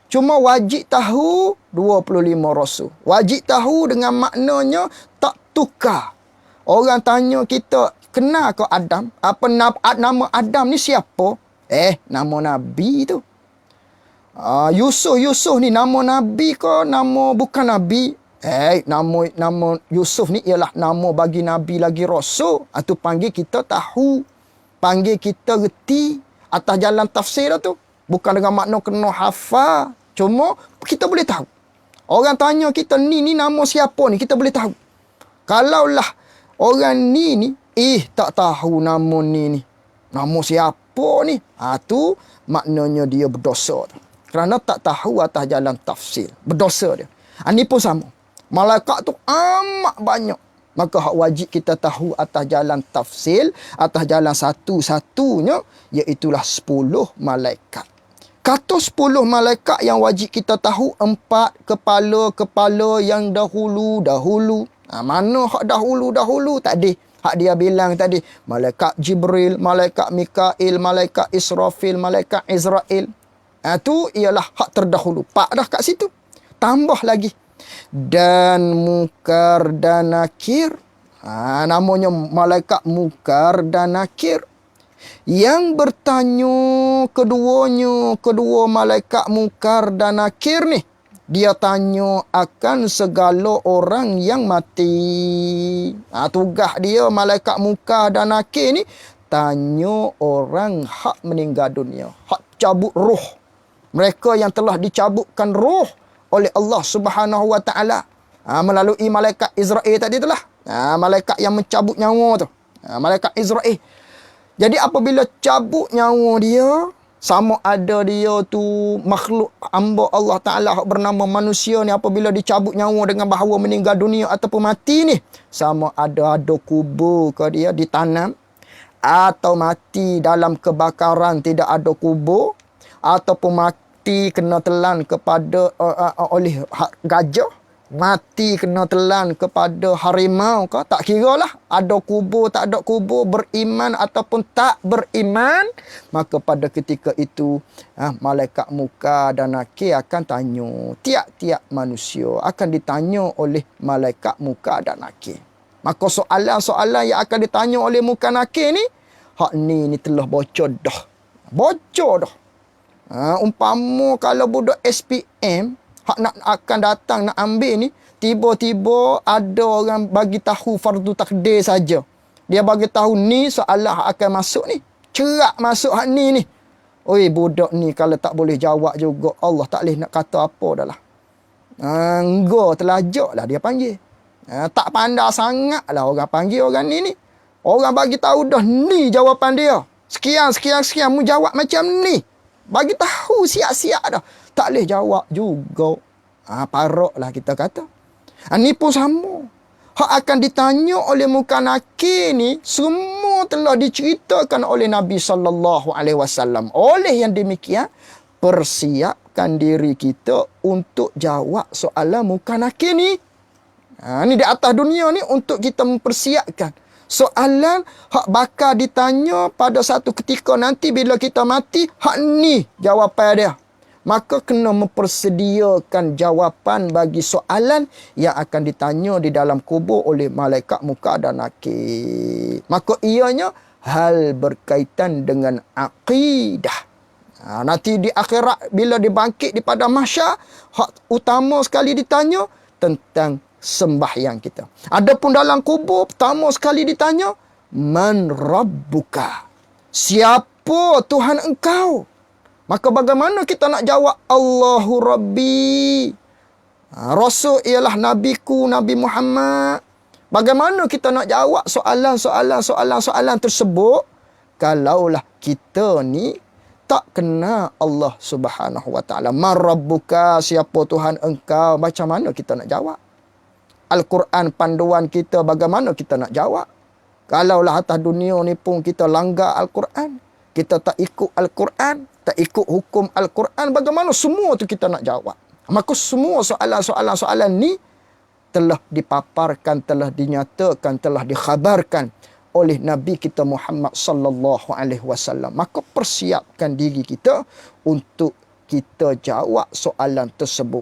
Cuma wajib tahu 25 Rasul. Wajib tahu dengan maknanya tak tukar. Orang tanya kita, kenal ke Adam? Apa nama Adam ni siapa? Nama Nabi tu. Yusuf ni nama Nabi ke nama bukan Nabi? Nama Yusuf ni ialah nama bagi Nabi lagi Rasul. Itu panggil kita tahu. Panggil kita reti atas jalan tafsir tu. Bukan dengan makna kena hafal. Cuma kita boleh tahu. Orang tanya kita, ni nama siapa ni? Kita boleh tahu. Kalaulah orang ni tak tahu nama ni. Nama siapa ni? Tu maknanya dia berdosa tu. Kerana tak tahu atas jalan tafsir. Berdosa dia. Ini pun sama. Malaikat tu amat banyak. Maka hak wajib kita tahu atas jalan tafsil, atas jalan satu-satunya, iaitulah 10 malaikat. Kata 10 malaikat yang wajib kita tahu, 4 kepala-kepala yang dahulu-dahulu. Mana hak dahulu-dahulu? Tak ada. Hak dia bilang tadi, malaikat Jibril, malaikat Mikail, malaikat Israfil, malaikat Izrail. Tu ialah hak terdahulu. 4 dah kat situ. Tambah lagi. Dan Munkar dan Nakir. Namanya malaikat Munkar dan Nakir. Yang bertanya kedua malaikat Munkar dan Nakir ni, dia tanya akan segala orang yang mati. Tugas dia malaikat Munkar dan Nakir ni tanya orang hak meninggal dunia, hak cabut roh. Mereka yang telah dicabutkan roh oleh Allah Subhanahu wa taala melalui malaikat Israel tadi itulah. Malaikat yang mencabut nyawa tu. Malaikat Israel. Jadi apabila cabut nyawa dia, sama ada dia tu makhluk hamba Allah Ta'ala bernama manusia ni, apabila dicabut nyawa dengan bahawa meninggal dunia ataupun mati ni, sama ada kubur ke dia ditanam, atau mati dalam kebakaran tidak ada kubur, ataupun mati kena telan kepada oleh gajah, mati kena telan kepada harimau ke, tak kira lah ada kubur tak ada kubur, beriman ataupun tak beriman, maka pada ketika itu malaikat Munkar dan Nakir akan tanya. Tiap-tiap manusia akan ditanya oleh malaikat Munkar dan Nakir. Maka soalan-soalan yang akan ditanya oleh Munkar Nakir ni, hak ni telah bocor dah. Bocor dah. Umpama kalau budak SPM hak akan datang nak ambil ni, tiba-tiba ada orang bagi tahu fardu takdir saja. Dia bagi tahu ni soalan akan masuk ni. Cerak masuk hak ni. Oi, budak ni kalau tak boleh jawab juga, Allah tak boleh nak kata apa dah lah. Engkau telajak lah dia panggil. Tak pandai sangat lah orang panggil orang ni. Orang bagi tahu dah ni jawapan dia. Sekian, mu jawab macam ni. Bagi tahu siap-siap dah. Tak boleh jawab juga. Parok lah kita kata. Ni pun sama. Hak akan ditanya oleh Munkar Nakir ni, semua telah diceritakan oleh Nabi SAW. Oleh yang demikian, persiapkan diri kita untuk jawab soalan Munkar Nakir ni. Ni di atas dunia ni untuk kita mempersiapkan. Soalan hak bakal ditanya pada satu ketika nanti bila kita mati, hak ni jawapan dia. Maka kena mempersediakan jawapan bagi soalan yang akan ditanya di dalam kubur oleh malaikat Munkar dan Nakir. Maka ianya hal berkaitan dengan akidah. Nanti di akhirat bila dibangkit di padang mahsyar, hak utama sekali ditanya tentang sembahyang kita. Adapun dalam kubur, pertama sekali ditanya, man rabbuka? Siapa Tuhan engkau? Maka bagaimana kita nak jawab Allahu Rabbi? Rasul ialah nabiku, Nabi Muhammad. Bagaimana kita nak jawab soalan tersebut kalaulah kita ni tak kenal Allah Subhanahu wa taala? Man rabbuka? Siapa Tuhan engkau? Macam mana kita nak jawab? Al-Quran panduan kita, bagaimana kita nak jawab? Kalaulah atas dunia ni pun kita langgar Al-Quran, kita tak ikut Al-Quran, tak ikut hukum Al-Quran, bagaimana semua tu kita nak jawab? Maka semua soalan ni telah dipaparkan, telah dinyatakan, telah dikhabarkan oleh Nabi kita Muhammad sallallahu alaihi wasallam. Maka persiapkan diri kita untuk kita jawab soalan tersebut,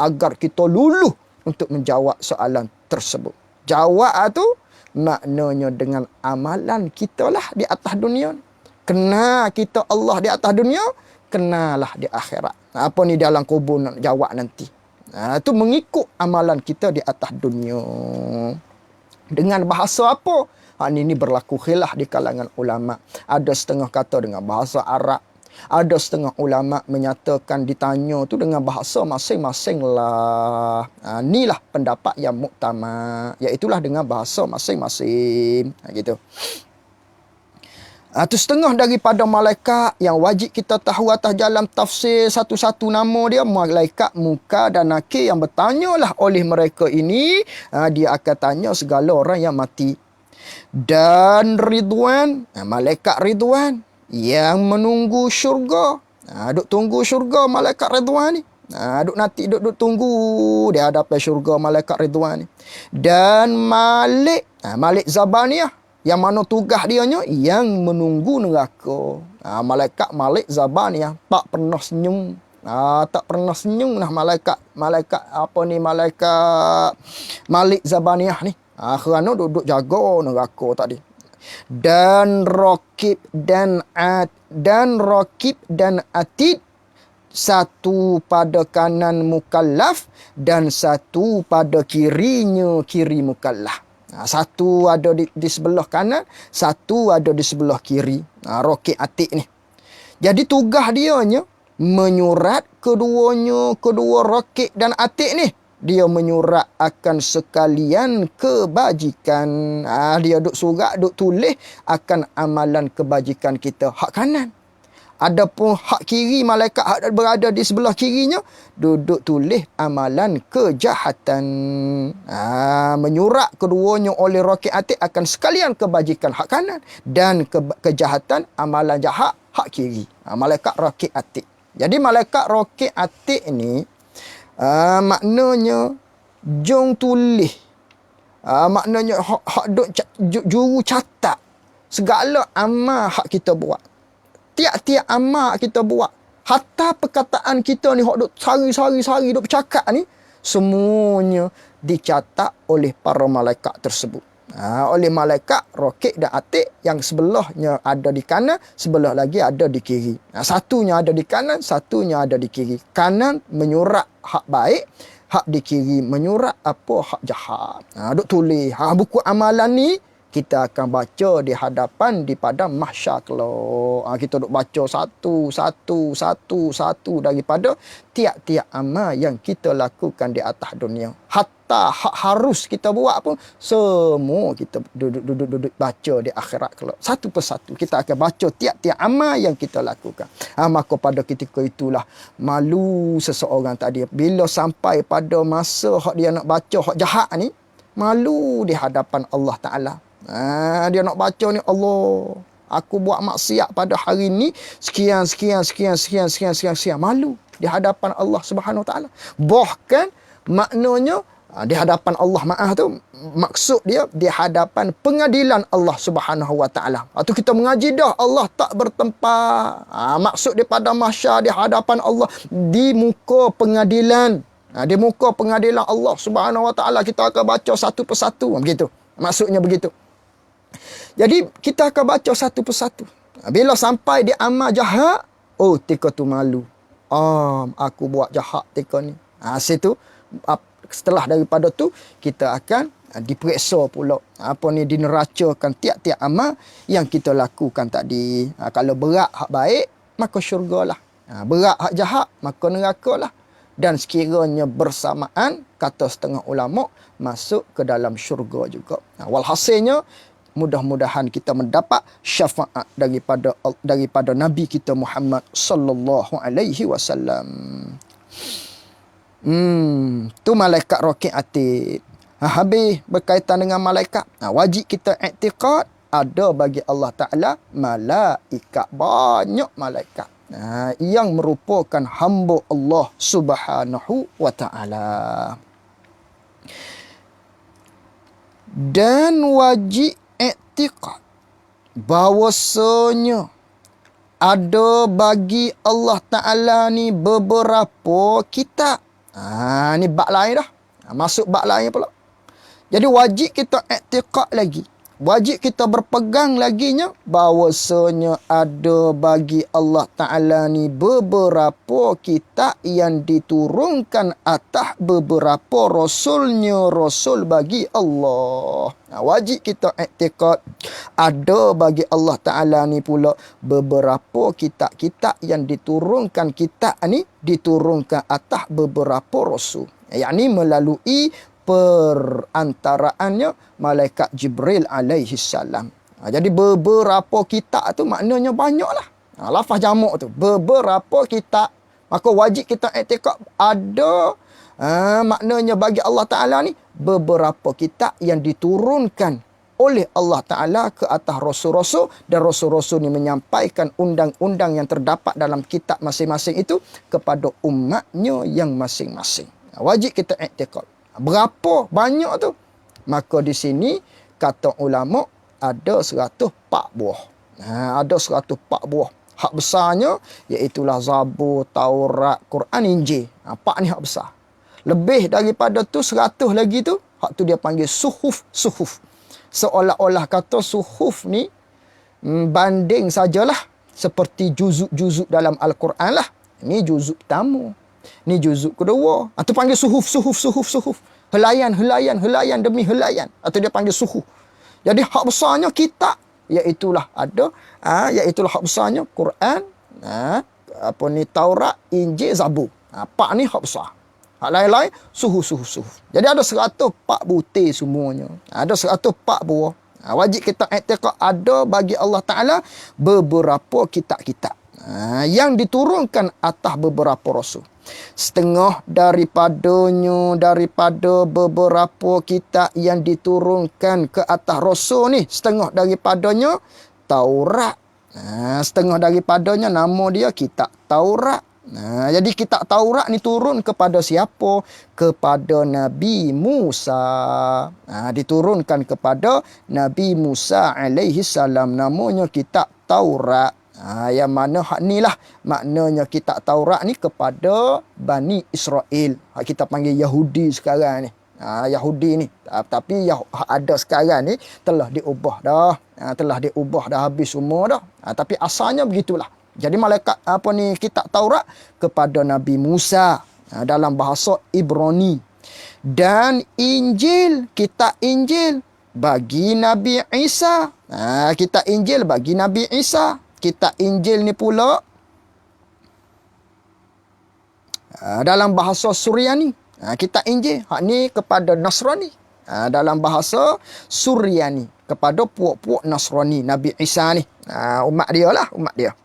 agar kita luluh untuk menjawab soalan tersebut. Jawab tu maknanya dengan amalan kita lah di atas dunia. Kenal kita Allah di atas dunia, kenalah di akhirat. Apa ni dalam kubur nak jawab nanti. Itu mengikut amalan kita di atas dunia. Dengan bahasa apa? Ini berlaku khilaf di kalangan ulama. Ada setengah kata dengan bahasa Arab. Ada setengah ulama menyatakan ditanya tu dengan bahasa masing-masing lah. Inilah pendapat yang muktamad, iaitulah dengan bahasa masing-masing. Gitu. Itu setengah daripada malaikat yang wajib kita tahu atas jalan tafsir satu-satu nama dia. Malaikat muka dan nakir yang bertanyalah oleh mereka ini. Dia akan tanya segala orang yang mati. Dan Ridwan, malaikat Ridwan yang menunggu syurga. Duk tunggu syurga malaikat Ridwan ni. Duk tunggu di hadapan syurga malaikat Ridwan ni. Dan Malik Zabaniyah, yang mana tugas dia yang menunggu neraka. Malaikat Malik Zabaniyah tak pernah senyum. Tak pernah senyum lah malaikat Malik Zabaniyah ni. Kerana duduk jaga neraka tadi. Dan Raqib dan Atid, satu pada kanan mukallaf dan satu pada kirinya, kiri mukallaf. Satu ada di sebelah kanan, satu ada di sebelah kiri. Raqib Atid ni. Jadi tugas dia menyurat kedua Raqib dan Atid ni. Dia menyurat akan sekalian kebajikan. Dia duk surat, duk tulis akan amalan kebajikan kita. Hak kanan. Adapun hak kiri, malaikat hak berada di sebelah kirinya, duduk tulis amalan kejahatan. Menyurat keduanya oleh Raqib Atid akan sekalian kebajikan hak kanan dan kejahatan amalan jahat hak kiri. Malaikat Raqib Atid. Jadi malaikat Raqib Atid ni maknanya jong tulis. Maknanya hak duk juru catat segala amal hak kita buat. Tiap-tiap amal kita buat, hatta perkataan kita ni hak duk sari-sari duk bercakap ni, semuanya dicatat oleh para malaikat tersebut. Oleh malaikat Raqib dan Atid, yang sebelahnya ada di kanan, sebelah lagi ada di kiri. Satunya ada di kanan, satunya ada di kiri. Kanan menyurat hak baik, hak di kiri menyurat apa hak jahat. Duk tulis buku amalan ni kita akan baca di hadapan di padang mahsyar kelak. Kita duk baca satu daripada tiap-tiap amal yang kita lakukan di atas dunia. Hatta hak harus kita buat pun semua kita duduk baca di akhirat kelak. Satu persatu kita akan baca tiap-tiap amal yang kita lakukan. Maka pada ketika itulah malu seseorang tadi bila sampai pada masa hak dia nak baca hak jahat ni, malu di hadapan Allah Ta'ala. Dia nak baca ni, Allah, aku buat maksiat pada hari ni sekian. Malu di hadapan Allah Subhanahu Wa Taala. Bahkan maknanya di hadapan Allah, maksud dia di hadapan pengadilan Allah Subhanahu Wa Taala. Atau kita mengaji dah Allah tak bertempat. Maksud dia pada mahsyar, di hadapan Allah, di muka pengadilan. Di muka pengadilan Allah Subhanahu Wa Taala kita akan baca satu persatu. Begitu. Maksudnya begitu. Jadi kita akan baca satu persatu. Bila sampai di amal jahat, tika tu malu. Aku buat jahat tika ni. Situ setelah daripada tu kita akan diperiksa pula. Dineracakan tiap-tiap amal yang kita lakukan tadi. Kalau berat hak baik, maka syurgalah. Berat hak jahat, maka nerakalah. Dan sekiranya bersamaan, kata setengah ulama, masuk ke dalam syurga juga. Walhasilnya, mudah-mudahan kita mendapat syafaat daripada Nabi kita Muhammad sallallahu alaihi wasallam. Tu malaikat Raqib Atid. Habis berkaitan dengan malaikat. Wajib kita i'tiqad ada bagi Allah Ta'ala malaikat. Banyak malaikat. Yang merupakan hamba Allah Subhanahu Wa Ta'ala. Dan wajib i'tiqad bahawasanya ada bagi Allah Ta'ala ni beberapa kitab. Ni bab lain dah. Masuk bab lain pula. Jadi wajib kita i'tiqad lagi. Wajib kita berpegang laginya bahawasanya ada bagi Allah Ta'ala ni beberapa kitab yang diturunkan atas beberapa rasulnya, rasul bagi Allah. Wajib kita i'tiqad ada bagi Allah Ta'ala ni pula beberapa kitab-kitab yang diturunkan kitab ni diturunkan atas beberapa rasul. Yakni melalui perantaraannya malaikat Jibril alaihi salam. Jadi beberapa kitab tu maknanya banyaklah. Lafaz jamak tu beberapa kitab. Maka wajib kita i'tikad ada maknanya bagi Allah Ta'ala ni beberapa kitab yang diturunkan oleh Allah Ta'ala ke atas rasul-rasul, dan rasul-rasul ni menyampaikan undang-undang yang terdapat dalam kitab masing-masing itu kepada umatnya yang masing-masing. Wajib kita i'tikad. Berapa banyak tu? Maka di sini kata ulama ada 104 buah. Ada 104 buah. Hak besarnya iaitulah Zabur, Taurat, Quran, Injil. 4 ni hak besar. Lebih daripada tu 100 lagi tu, hak tu dia panggil suhuf. Seolah-olah kata suhuf ni banding sajalah seperti juzuk-juzuk dalam Al-Quran lah. Ni juzuk pertama, ni juzuk kedua. Atau panggil suhuf. Helaian demi helaian. Atau dia panggil suhuf. Jadi hak besarnya kitab, iaitulah iaitulah hak besarnya Quran, Taurat, Injil, Zabur. 4 ni hak besar. Hak lain-lain suhuf. Jadi ada 104 butir semuanya. Ada 104 buah. Wajib kita i'tikad ada bagi Allah Ta'ala beberapa kitab-kitab yang diturunkan atas beberapa rasul. Setengah daripada beberapa kitab yang diturunkan ke atas rasul ni, setengah daripadanya Taurat. Setengah daripadanya nama dia kitab Taurat. Jadi kitab Taurat ni turun kepada siapa? Kepada Nabi Musa. Diturunkan kepada Nabi Musa alaihi salam. Namanya kitab Taurat. Yang mana hak ni lah maknanya kitab Taurat ni kepada Bani Israel. Hak kita panggil Yahudi sekarang ni. Yahudi ni. Tapi yang ada sekarang ni telah diubah dah. Telah diubah dah, habis semua dah. Tapi asalnya begitulah. Jadi malaikat kitab Taurat kepada Nabi Musa dalam bahasa Ibrani. Dan Injil, kitab Injil bagi Nabi Isa. Kitab Injil bagi Nabi Isa. Kitab Injil ni pula dalam bahasa Suryani. Kitab Injil hak ni kepada Nasrani. Dalam bahasa Suryani kepada puak-puak Nasrani Nabi Isa ni. Umat dia lah, umat dia.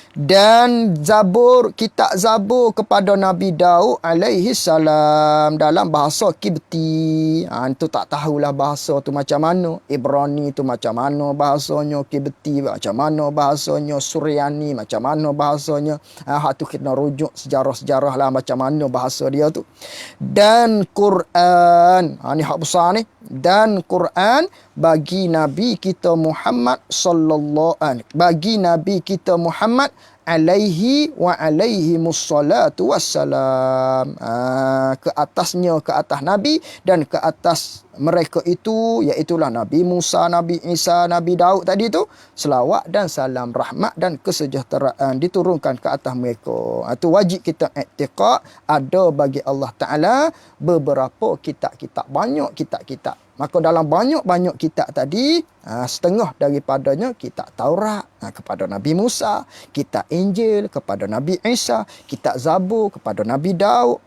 Dan Zabur, kitab Zabur kepada Nabi Daud alaihi salam dalam bahasa Kibti. Itu tak tahulah bahasa tu macam mana. Ibrani tu macam mana bahasanya, Kibti macam mana bahasanya, Suryani macam mana bahasanya. Hak tu kita rujuk sejarah-sejarah lah macam mana bahasa dia tu. Dan Quran, ni hak besar ni. Dan Quran bagi Nabi kita Muhammad bagi Nabi kita Muhammad alaihi wa alaihi mussalatu wassalam. Ke atasnya, ke atas Nabi dan ke atas mereka itu, iaitulah Nabi Musa, Nabi Isa, Nabi Daud tadi tu, selawat dan salam rahmat dan kesejahteraan diturunkan ke atas mereka. Itu wajib kita i'tikad ada bagi Allah Ta'ala beberapa kitab-kitab, banyak kitab-kitab. Maka dalam banyak-banyak kitab tadi, setengah daripadanya kitab Taurat kepada Nabi Musa, kitab Injil kepada Nabi Isa, kitab Zabur kepada Nabi Daud,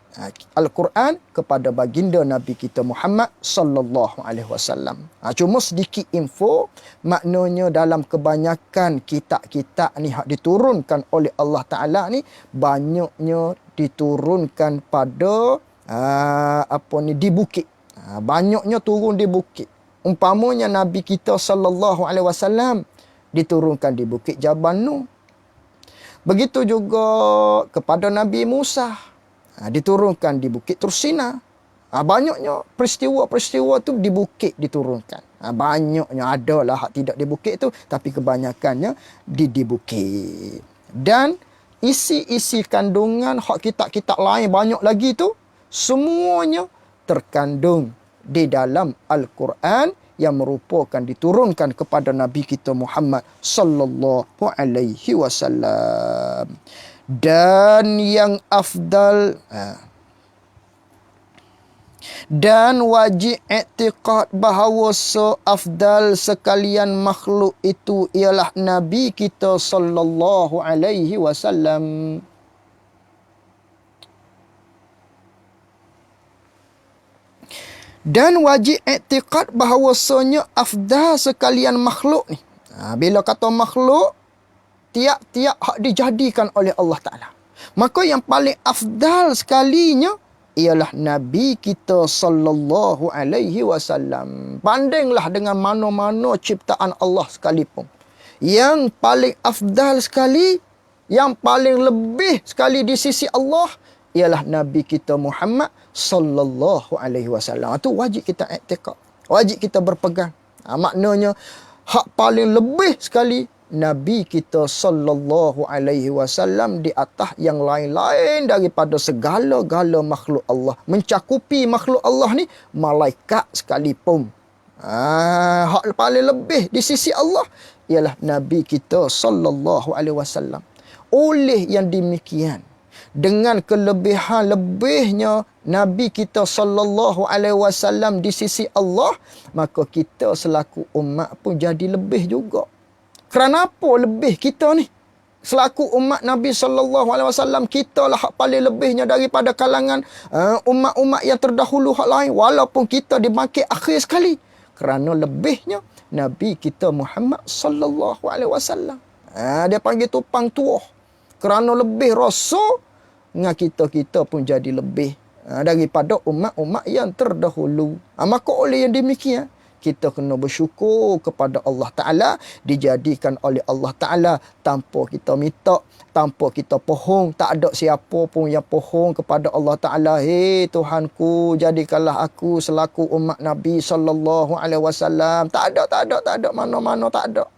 Al-Quran kepada baginda Nabi kita Muhammad sallallahu alaihi wasallam. Cuma sedikit info, maknanya dalam kebanyakan kitab-kitab ni hak diturunkan oleh Allah Ta'ala ni, banyaknya diturunkan pada di bukit. Banyaknya turun di bukit. Umpamanya Nabi kita sallallahu alaihi wasallam diturunkan di bukit Jabal Nur. Begitu juga kepada Nabi Musa, diturunkan di bukit Tursina. Banyaknya peristiwa-peristiwa tu di bukit diturunkan. Banyaknya, adalah hak tidak di bukit tu, tapi kebanyakannya di bukit. Dan isi-isi kandungan hak kitab-kitab lain banyak lagi tu, semuanya terkandung di dalam Al-Quran yang merupakan diturunkan kepada Nabi kita Muhammad sallallahu alaihi wasallam. Dan yang afdal dan wajib i'tikad bahawa seafdal sekalian makhluk itu ialah Nabi kita sallallahu alaihi wasallam. Dan wajib i'tiqad bahawasanya afdal sekalian makhluk ni. Bila kata makhluk, tiap-tiap hak dijadikan oleh Allah Ta'ala. Maka yang paling afdal sekalinya ialah Nabi kita sallallahu alaihi wasallam. Bandinglah dengan mana-mana ciptaan Allah sekalipun. Yang paling afdal sekali, yang paling lebih sekali di sisi Allah ialah Nabi kita Muhammad sallallahu alaihi wasallam. Itu wajib kita i'tiqad. Wajib kita berpegang. Maknanya hak paling lebih sekali Nabi kita sallallahu alaihi wasallam di atas yang lain-lain daripada segala-gala makhluk Allah. Mencakupi makhluk Allah ni malaikat sekalipun. Hak paling lebih di sisi Allah ialah Nabi kita sallallahu alaihi wasallam. Oleh yang demikian, dengan kelebihan lebihnya Nabi kita sallallahu alaihi wasallam di sisi Allah, maka kita selaku umat pun jadi lebih juga. Kerana apa lebih kita ni? Selaku umat Nabi sallallahu alaihi wasallam, kita lah hak paling lebihnya daripada kalangan umat-umat yang terdahulu hak lain, walaupun kita dibangkit akhir sekali. Kerana lebihnya Nabi kita Muhammad sallallahu alaihi wasallam. Dia panggil tupang tuah. Kerana lebih rasa dengan kita pun jadi lebih daripada umat-umat yang terdahulu. Maka oleh yang demikian, kita kena bersyukur kepada Allah Ta'ala, dijadikan oleh Allah Ta'ala tanpa kita minta, tanpa kita pohon. Tak ada siapa pun yang pohon kepada Allah Ta'ala. Hei Tuhanku, jadikanlah aku selaku umat Nabi sallallahu alaihi wasallam. Tak ada, mana-mana tak ada.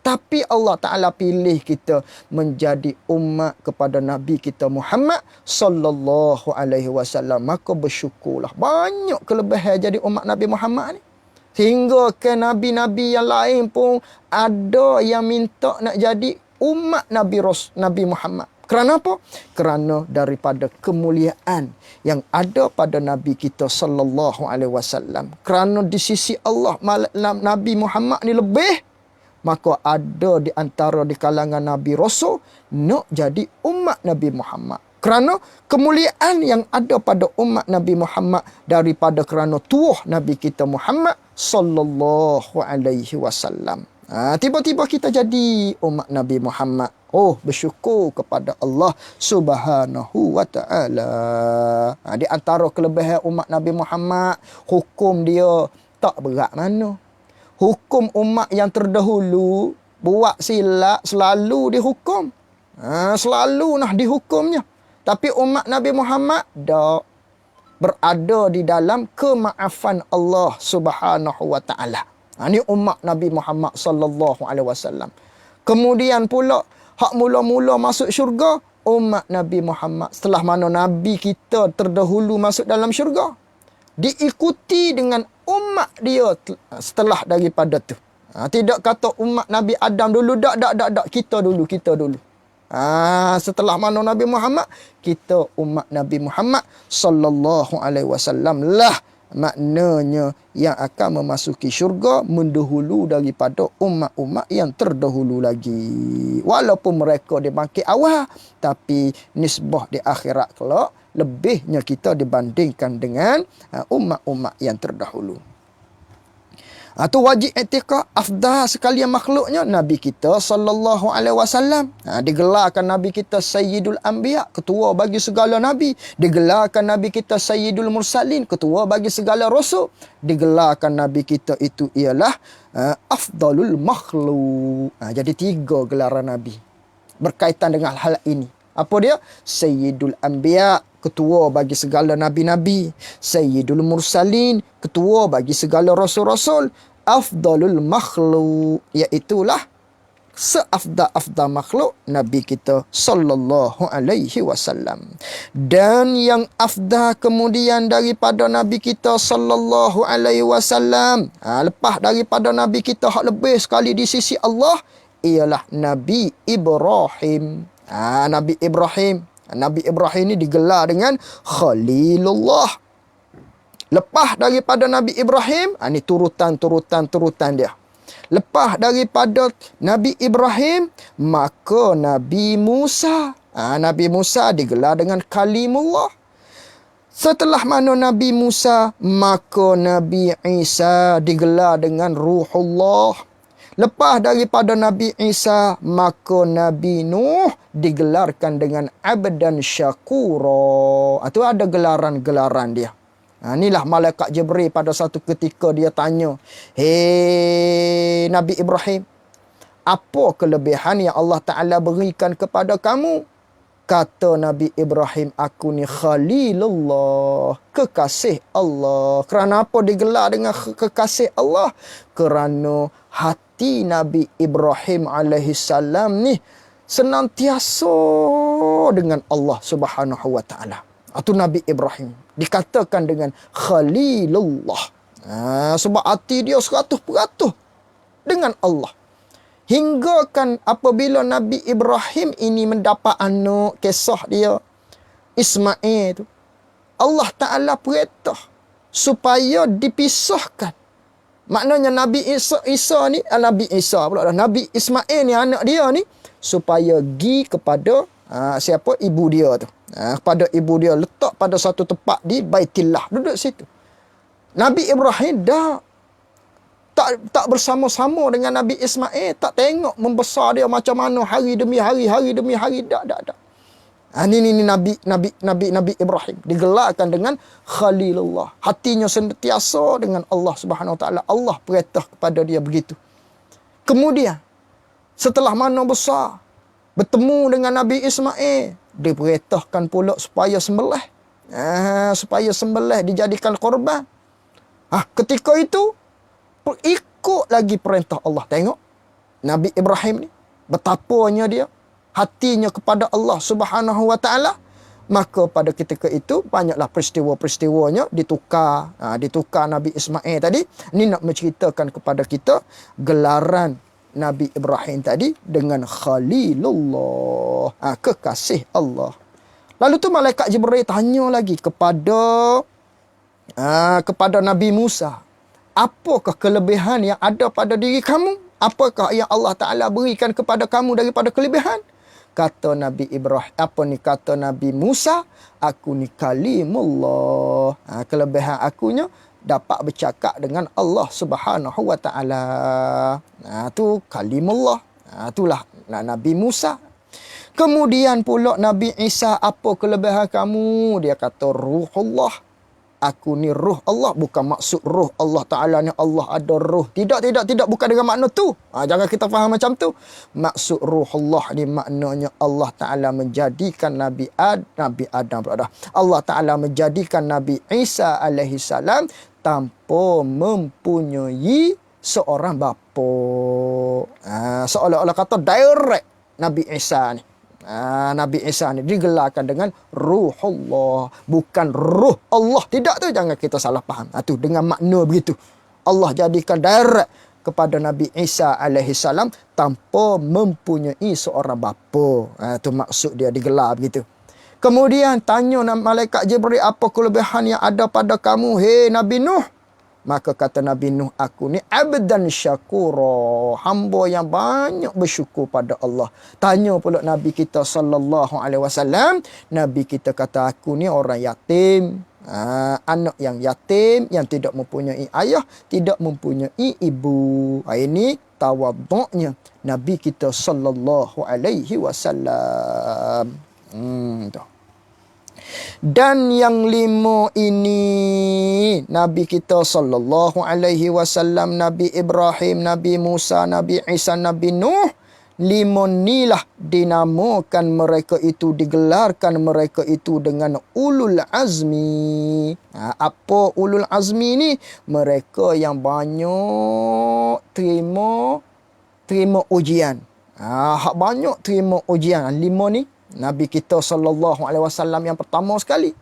Tapi Allah Ta'ala pilih kita menjadi umat kepada Nabi kita Muhammad sallallahu alaihi wasallam. Maka bersyukurlah. Banyak kelebihan jadi umat Nabi Muhammad ni. Sehingga ke Nabi-Nabi yang lain pun ada yang minta nak jadi umat Nabi Muhammad. Kerana apa? Kerana daripada kemuliaan yang ada pada Nabi kita sallallahu alaihi wasallam. Kerana di sisi Allah Nabi Muhammad ni lebih, maka ada di antara di kalangan Nabi Rasul nak jadi umat Nabi Muhammad. Kerana kemuliaan yang ada pada umat Nabi Muhammad daripada kerana tuah Nabi kita Muhammad sallallahu alaihi wasallam. Tiba-tiba kita jadi umat Nabi Muhammad. Bersyukur kepada Allah Subhanahu wa ta'ala. Di antara kelebihan umat Nabi Muhammad, hukum dia tak berat mana. Hukum umat yang terdahulu buat silap selalu dihukum. Selalu nak dihukumnya. Tapi umat Nabi Muhammad dah berada di dalam kemaafan Allah Subhanahu wa ta'ala. Ini umat Nabi Muhammad sallallahu alaihi wasallam. Kemudian pula hak mula-mula masuk syurga umat Nabi Muhammad setelah mana Nabi kita terdahulu masuk dalam syurga, diikuti dengan umat dia setelah daripada tu. Tidak kata umat Nabi Adam dulu, tak, kita dulu. Setelah mana Nabi Muhammad, kita umat Nabi Muhammad sallallahu alaihi wasallam lah maknanya yang akan memasuki syurga mendahulu daripada umat-umat yang terdahulu lagi. Walaupun mereka dibangkit awal, tapi nisbah di akhirat kelak lebihnya kita dibandingkan dengan umat-umat yang terdahulu. Itu wajib i'tiqad afdal sekalian makhluknya Nabi kita sallallahu alaihi wasallam. Digelarkan Nabi kita Sayyidul Anbiya, ketua bagi segala nabi. Digelarkan Nabi kita Sayyidul Mursalin, ketua bagi segala rasul. Digelarkan Nabi kita itu ialah afdalul makhluk. Jadi 3 gelaran Nabi berkaitan dengan hal ini. Apa dia? Sayyidul Anbiya, ketua bagi segala nabi-nabi. Sayyidul Mursalin, ketua bagi segala rasul-rasul. Afdalul makhluk, iaitulah seafdal-afdal makhluk Nabi kita sallallahu alaihi wasallam. Dan yang afdal kemudian daripada Nabi kita sallallahu alaihi wasallam, lepas daripada Nabi kita hak lebih sekali di sisi Allah, ialah Nabi Ibrahim. Nabi Ibrahim ni digelar dengan Khalilullah. Lepas daripada Nabi Ibrahim, ni turutan dia. Lepas daripada Nabi Ibrahim, maka Nabi Musa. Nabi Musa digelar dengan Kalimullah. Setelah mana Nabi Musa, maka Nabi Isa digelar dengan Ruhullah. Lepas daripada Nabi Isa, maka Nabi Nuh digelarkan dengan Abdan Syakura. Itu ada gelaran-gelaran dia. Inilah malaikat Jibril pada satu ketika dia tanya, "Hei Nabi Ibrahim, apa kelebihan yang Allah Ta'ala berikan kepada kamu?" Kata Nabi Ibrahim, "Aku ni Khalilullah, kekasih Allah." Kerana apa digelar dengan kekasih Allah? Kerana hati Nabi Ibrahim alaihissalam ni senantiasa dengan Allah Subhanahu wa taala. Itu Nabi Ibrahim dikatakan dengan Khalilullah. Sebab hati dia 100% dengan Allah. Hingga kan apabila Nabi Ibrahim ini mendapat anak, kisah dia Ismail tu, Allah Ta'ala perintah supaya dipisahkan. Maknanya Nabi Isa ni, Nabi Isa pula dah, Nabi Ismail ni anak dia ni, supaya pergi kepada siapa? Ibu dia tu. Kepada ibu dia, letak pada satu tempat di Baitillah, duduk situ. Nabi Ibrahim dah tak bersama-sama dengan Nabi Ismail, tak tengok membesar dia macam mana hari demi hari, hari demi hari, tak. Ini Nabi Ibrahim digelarkan dengan Khalilullah. Hatinya sentiasa dengan Allah Subhanahu Wa Taala. Allah perintah kepada dia begitu. Kemudian setelah mana besar, bertemu dengan Nabi Ismail, diperintahkan pula supaya sembelih. Supaya sembelih dijadikan korban. Ketika itu ikut lagi perintah Allah. Tengok Nabi Ibrahim ni betapanya dia hatinya kepada Allah Subhanahu wa taala. Maka pada ketika itu banyaklah peristiwa-peristiwanya ditukar. Ditukar Nabi Ismail tadi. Ini nak menceritakan kepada kita gelaran Nabi Ibrahim tadi dengan Khalilullah, kekasih Allah. Lalu tu malaikat Jibril tanya lagi kepada Nabi Musa, apakah kelebihan yang ada pada diri kamu? Apakah yang Allah Ta'ala berikan kepada kamu daripada kelebihan? Kata Nabi Ibrahim, kata Nabi Musa, aku ni kalimullah. Kelebihan akunya dapat bercakap dengan Allah Subhanahu wa taala. Tu kalimullah. Itulah Nabi Musa. Kemudian pula Nabi Isa, apa kelebihan kamu? Dia kata Ruhullah. Aku ni ruh Allah. Bukan maksud ruh Allah Ta'ala ni Allah ada ruh. Tidak. Bukan dengan makna tu. Jangan kita faham macam tu. Maksud ruh Allah ni maknanya Allah Ta'ala menjadikan Nabi Adam pula dah. Allah Ta'ala menjadikan Nabi Isa alaihi salam tanpa mempunyai seorang bapa. Seolah-olah kata direct Nabi Isa ni. Nabi Isa ni digelarkan dengan Ruhullah, bukan Ruh Allah. Tidak tu, jangan kita salah faham. Tu dengan makna begitu. Allah jadikan direct kepada Nabi Isa alaihi salam tanpa mempunyai seorang bapa. Tu maksud dia digelar begitu. Kemudian tanya malaikat Jibril, apa kelebihan yang ada pada kamu, hei Nabi Nuh? Maka kata Nabi Nuh, aku ni abdan syakura, hamba yang banyak bersyukur pada Allah. Tanya pula Nabi kita sallallahu alaihi wasallam, Nabi kita kata, aku ni orang yatim, anak yang yatim, yang tidak mempunyai ayah, tidak mempunyai ibu. Ini tawaduknya Nabi kita sallallahu alaihi wasallam. Dan yang 5 ini Nabi kita sallallahu alaihi wasallam, Nabi Ibrahim, Nabi Musa, Nabi Isa, Nabi Nuh, 5 inilah dinamakan mereka itu, digelarkan mereka itu dengan ulul azmi. Apa ulul azmi ni? Mereka yang banyak terima ujian. Hak banyak terima ujian. 5 ni Nabi kita sallallahu alaihi wasallam yang pertama sekali.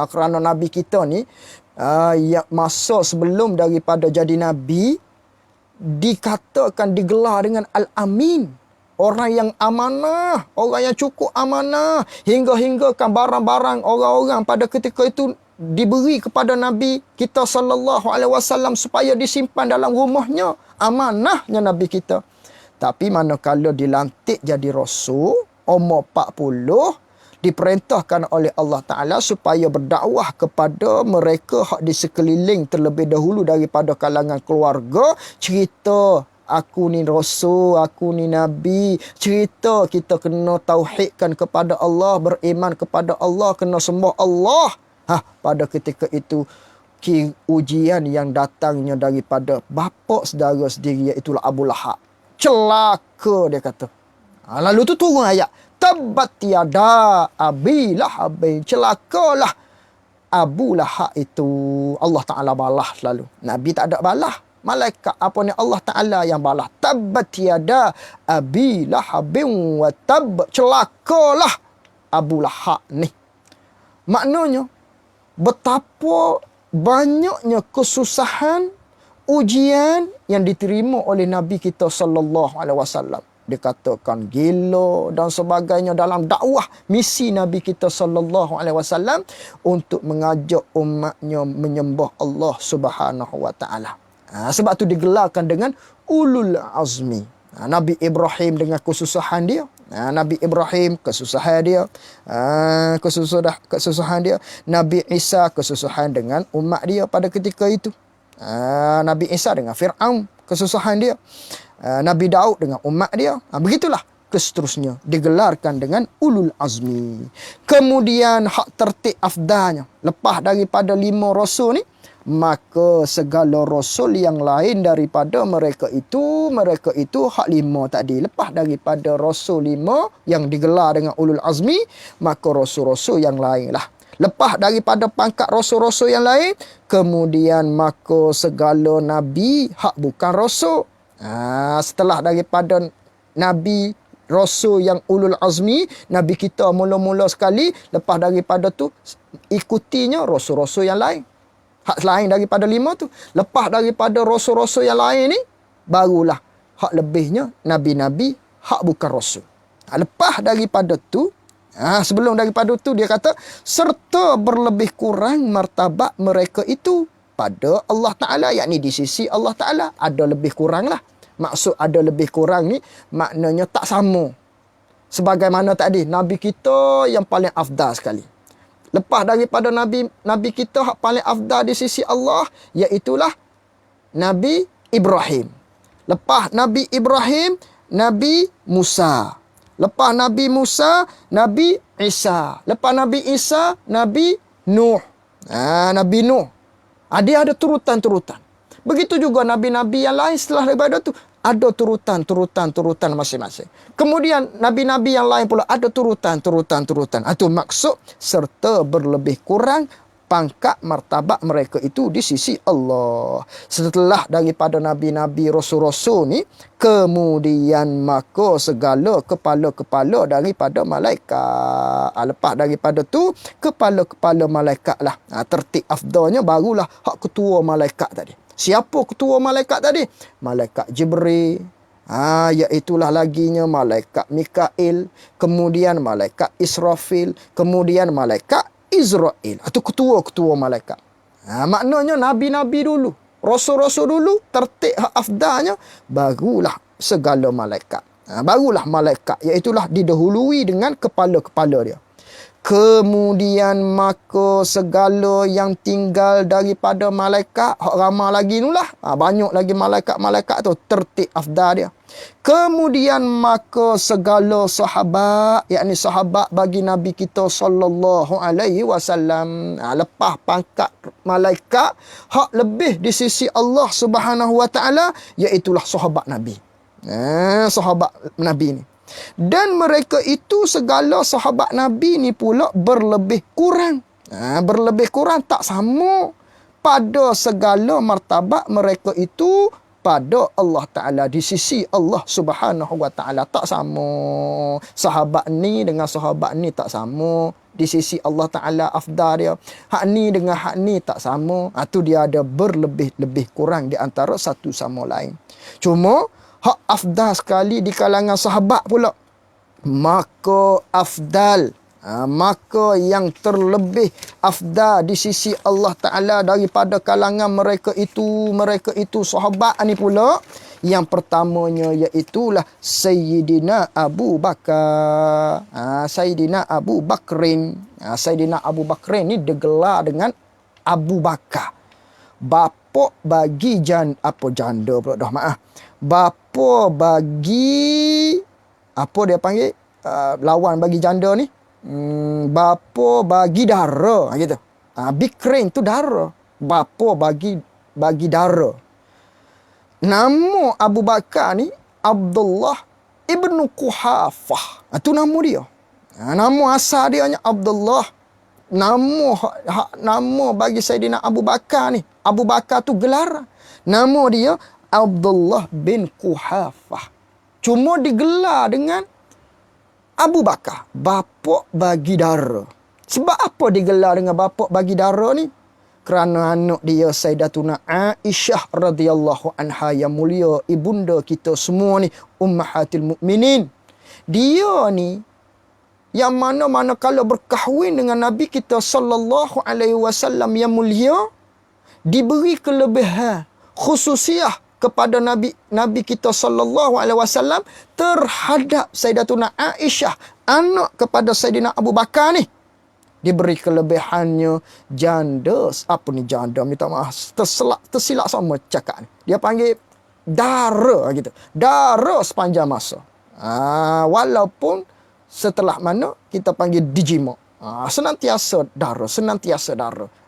Kerana Nabi kita ni masa sebelum daripada jadi Nabi dikatakan, digelar dengan Al-Amin. Orang yang amanah, orang yang cukup amanah. Hingga-hinggakan barang-barang orang-orang pada ketika itu diberi kepada Nabi kita sallallahu alaihi wasallam supaya disimpan dalam rumahnya. Amanahnya Nabi kita. Tapi manakala dilantik jadi Rasul, umur 40, diperintahkan oleh Allah Ta'ala supaya berdakwah kepada mereka hak di sekeliling terlebih dahulu daripada kalangan keluarga. Cerita aku ni rasul, aku ni nabi. Cerita kita kena tauhidkan kepada Allah, beriman kepada Allah, kena sembah Allah. Pada ketika itu ujian yang datangnya daripada bapa saudara sendiri, iaitulah Abu Lahab. Celaka dia kata. Lalu tu turun ayat, tabbat yada abi lahabin. Celakalah Abu Lahab itu. Allah Ta'ala balah lalu. Nabi tak ada balah. Malaikat apa ni, Allah Ta'ala yang balah. Tabbat yada abi lahabin wa tab. Celakalah Abu Lahab ni. Maknanya betapa banyaknya kesusahan, ujian yang diterima oleh Nabi kita sallallahu alaihi wasallam. Dikatakan gila dan sebagainya dalam dakwah misi Nabi kita sallallahu alaihi wasallam untuk mengajak umatnya menyembah Allah Subhanahu wa taala. Sebab tu digelarkan dengan ulul azmi. Nabi Ibrahim dengan kesusahan dia. Nabi Ibrahim kesusahan dia. Kesusahan dia. Nabi Isa kesusahan dengan umat dia pada ketika itu. Nabi Isa dengan Fir'aun kesusahan dia. Nabi Daud dengan umat dia. Begitulah seterusnya digelarkan dengan ulul azmi. Kemudian hak tertib afdalnya, lepas daripada 5 rasul ni, maka segala rasul yang lain daripada mereka itu hak 5 tadi. Lepas daripada rasul 5 yang digelar dengan ulul azmi, maka rasul-rasul yang lain lah. Lepas daripada pangkat rasul-rasul yang lain, kemudian maka segala nabi hak bukan rasul. Setelah daripada nabi rasul yang ulul azmi, nabi kita mula-mula sekali, lepas daripada tu ikutinya rasul-rasul yang lain. Hak lain daripada 5 tu. Lepas daripada rasul-rasul yang lain ni, barulah hak lebihnya nabi-nabi hak bukan rasul. Lepas daripada tu, sebelum daripada tu dia kata, serta berlebih kurang martabat mereka itu pada Allah Ta'ala, yakni di sisi Allah Ta'ala. Ada lebih kurang lah. Maksud ada lebih kurang ni, maknanya tak sama. Sebagaimana tadi, Nabi kita yang paling afdal sekali. Lepas daripada Nabi kita hak paling afdal di sisi Allah, iaitulah Nabi Ibrahim. Lepas Nabi Ibrahim, Nabi Musa. Lepas Nabi Musa, Nabi Isa. Lepas Nabi Isa, Nabi Nuh. Nabi Nuh. Dia ada turutan-turutan. Begitu juga nabi-nabi yang lain setelah daripada tu. Ada turutan masing-masing. Kemudian nabi-nabi yang lain pula ada turutan. Itu maksud serta berlebih kurang pangkat martabat mereka itu di sisi Allah. Setelah daripada nabi-nabi rasul-rasul ni, kemudian maka segala kepala-kepala daripada malaikat. Lepas daripada tu, kepala-kepala malaikat lah. Tertib afdalnya barulah hak ketua malaikat tadi. Siapa ketua malaikat tadi? Malaikat Jibril. Iaitulah laginya malaikat Mikail. Kemudian malaikat Israfil. Kemudian malaikat Israel. Itu ketua-ketua malaikat. Maknanya nabi-nabi dulu, rasul-rasul dulu, tertib hak afdalnya, barulah segala malaikat. Barulah malaikat, iaitulah didahului dengan kepala-kepala dia. Kemudian maka segala yang tinggal daripada malaikat, hak ramai lagi nulah, banyak lagi malaikat-malaikat tu, tertib afdal dia. Kemudian maka segala sahabat, yakni sahabat bagi Nabi kita sallallahu alaihi wasallam, lepas pangkat malaikat, hak lebih di sisi Allah Subhanahu wa taala, iaitulah sahabat Nabi. Sahabat Nabi ni. Dan mereka itu segala sahabat Nabi ni pula berlebih kurang. Berlebih kurang tak sama pada segala martabat mereka itu pada Allah Ta'ala. Di sisi Allah Subhanahu wa Ta'ala tak sama. Sahabat ni dengan sahabat ni tak sama. Di sisi Allah Ta'ala afdal dia. Hak ni dengan hak ni tak sama. Tu dia ada berlebih-lebih kurang di antara satu sama lain. Cuma hak afdal sekali di kalangan sahabat pula. Maka afdal Maka yang terlebih afdal di sisi Allah Ta'ala daripada kalangan mereka itu sahabat ni pula, yang pertamanya iaitulah Sayyidina Abu Bakar. Sayyidina Abu Bakrin. Sayyidina Abu Bakrin ni digelar dengan Abu Bakar. Bapa bagi janda pula dah, maaf. Bapa bagi, apa dia panggil, lawan bagi janda ni, bapa bagi dara, gitu. Bikrin tu dara. Bapa bagi dara. Nama Abu Bakar ni Abdullah ibnu Quhafah. Itu nama dia. Nama asal dia Abdullah. Nama bagi Sayyidina Abu Bakar ni, Abu Bakar tu gelar. Nama dia Abdullah bin Quhafah. Cuma digelar dengan Abu Bakar, bapa bagi dara. Sebab apa digelar dengan bapa bagi dara ni? Kerana anak dia Sayyidatuna Aisyah radhiyallahu anha yang mulia, ibunda kita semua ni, ummahatil mukminin. Dia ni yang mana kalau berkahwin dengan Nabi kita sallallahu alaihi wasallam yang mulia, diberi kelebihan khususiah kepada Nabi kita sallallahu alaihi wasallam terhadap Sayyidatuna Aisyah, anak kepada Sayyidina Abu Bakar ni. Diberi kelebihannya janda. Apa ni janda? Minta maaf, tersilap sama cakap ni. Dia panggil dara, gitu. Dara sepanjang masa. Walaupun setelah mana kita panggil dijima. Senantiasa dara.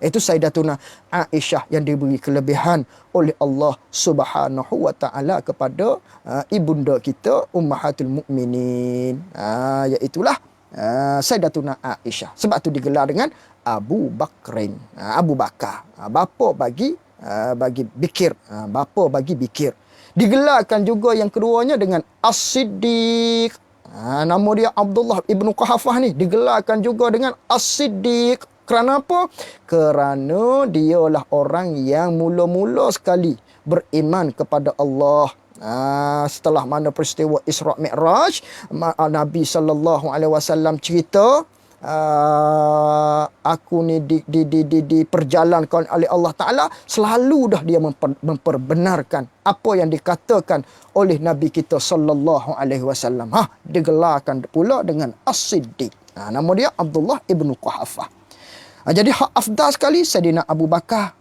Itu Sayyidatuna Aisyah yang diberi kelebihan oleh Allah Subhanahu wa taala kepada ibunda kita ummahatul mukminin. Iaitulah Sayyidatuna Aisyah. Sebab tu digelar dengan Abu Bakrin. Abu Bakar. Bapa bagi bikir. Bapa bagi bikir. Digelarkan juga yang keduanya dengan As-Siddiq. Nama dia Abdullah ibnu Quhafah ni digelarkan juga dengan As-Siddiq. Kerana apa? Kerana dialah orang yang mula-mula sekali beriman kepada Allah. Setelah mana peristiwa Isra' Mi'raj, Nabi sallallahu alaihi wasallam cerita, aku ni diperjalankan oleh Allah Ta'ala, selalu dah dia memperbenarkan apa yang dikatakan oleh Nabi kita sallallahu alaihi wasallam. Digelarkan pula dengan As-Siddiq. Nama dia Abdullah ibnu Quhafah. Jadi hak afdal sekali Sayyidina Abu Bakar.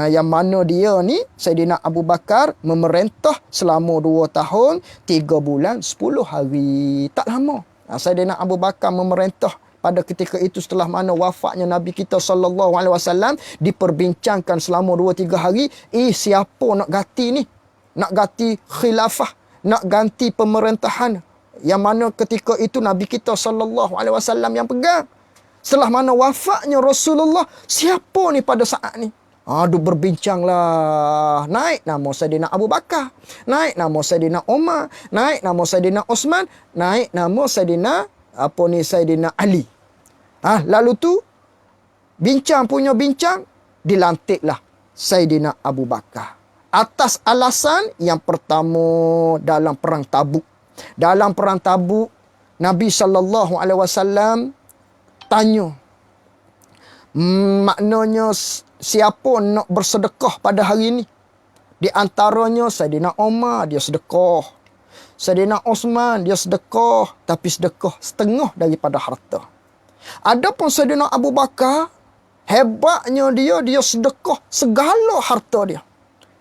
Yang mana dia ni, Sayyidina Abu Bakar memerintah selama 2 tahun 3 bulan 10 hari. Tak lama. Sayyidina Abu Bakar memerintah pada ketika itu setelah mana wafatnya Nabi kita sallallahu alaihi wasallam, diperbincangkan selama 2-3 hari, siapa nak ganti ni? Nak ganti khilafah, nak ganti pemerintahan yang mana ketika itu Nabi kita sallallahu alaihi wasallam yang pegang. Setelah mana wafatnya Rasulullah, siapa ni pada saat ni? Berbincanglah. Naik nama Sayyidina Abu Bakar, naik nama Sayyidina Umar, naik nama Sayyidina Osman, naik nama Sayyidina Sayyidina Ali. Lalu tu bincang, dilantiklah Sayyidina Abu Bakar atas alasan yang pertama dalam perang Tabuk. Dalam perang Tabuk, Nabi sallallahu alaihi wasallam tanya, maknanya siapa nak bersedekah pada hari ini? Di antaranya Sayyidina Umar, dia sedekah. Sayyidina Osman, dia sedekah, tapi sedekah setengah daripada harta. Adapun Sayyidina Abu Bakar, hebatnya dia sedekah segala harta dia.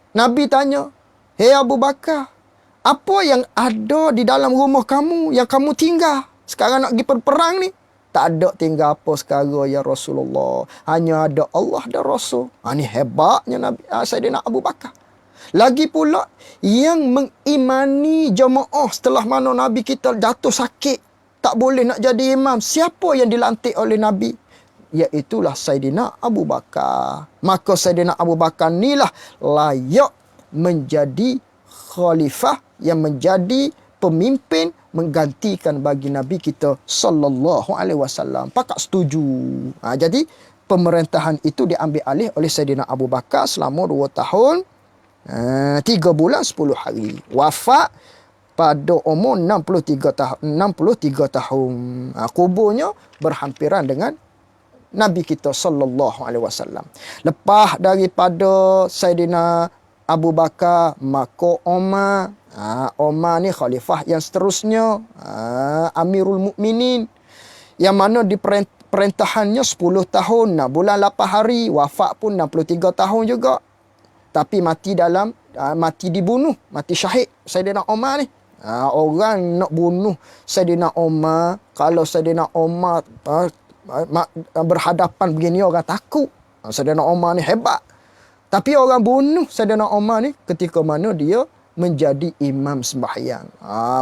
Nabi tanya, "Hei Abu Bakar, apa yang ada di dalam rumah kamu yang kamu tinggal sekarang nak pergi perang ni?" "Tak ada tinggal apa sekarang ya Rasulullah. Hanya ada Allah dan Rasul." Ini hebatnya Nabi Sayyidina Abu Bakar. Lagi pula yang mengimani jemaah setelah mana Nabi kita jatuh sakit, tak boleh nak jadi imam. Siapa yang dilantik oleh Nabi? Iaitulah Sayyidina Abu Bakar. Maka Sayyidina Abu Bakar inilah layak menjadi khalifah, yang menjadi pemimpin menggantikan bagi Nabi kita sallallahu alaihi wasallam. Pakak setuju. Jadi pemerintahan itu diambil alih oleh Sayyidina Abu Bakar selama 2 tahun 3 bulan 10 hari. Wafat pada umur 63 tahun. 63 tahun. Kuburnya berhampiran dengan Nabi kita sallallahu alaihi wasallam. Lepas daripada Saidina Abu Bakar, maka Umar. Umar ni khalifah yang seterusnya. Amirul Mukminin. Yang mana perintahannya 10 tahun. Bulan 8 hari. Wafat pun 63 tahun juga. Tapi mati dibunuh. Mati syahid Saidina Umar ni. Orang nak bunuh Saidina Umar. Kalau Saidina Umar berhadapan begini, orang takut. Saidina Umar ni hebat. Tapi orang bunuh Saidina Umar ni ketika mana dia menjadi imam sembahyang.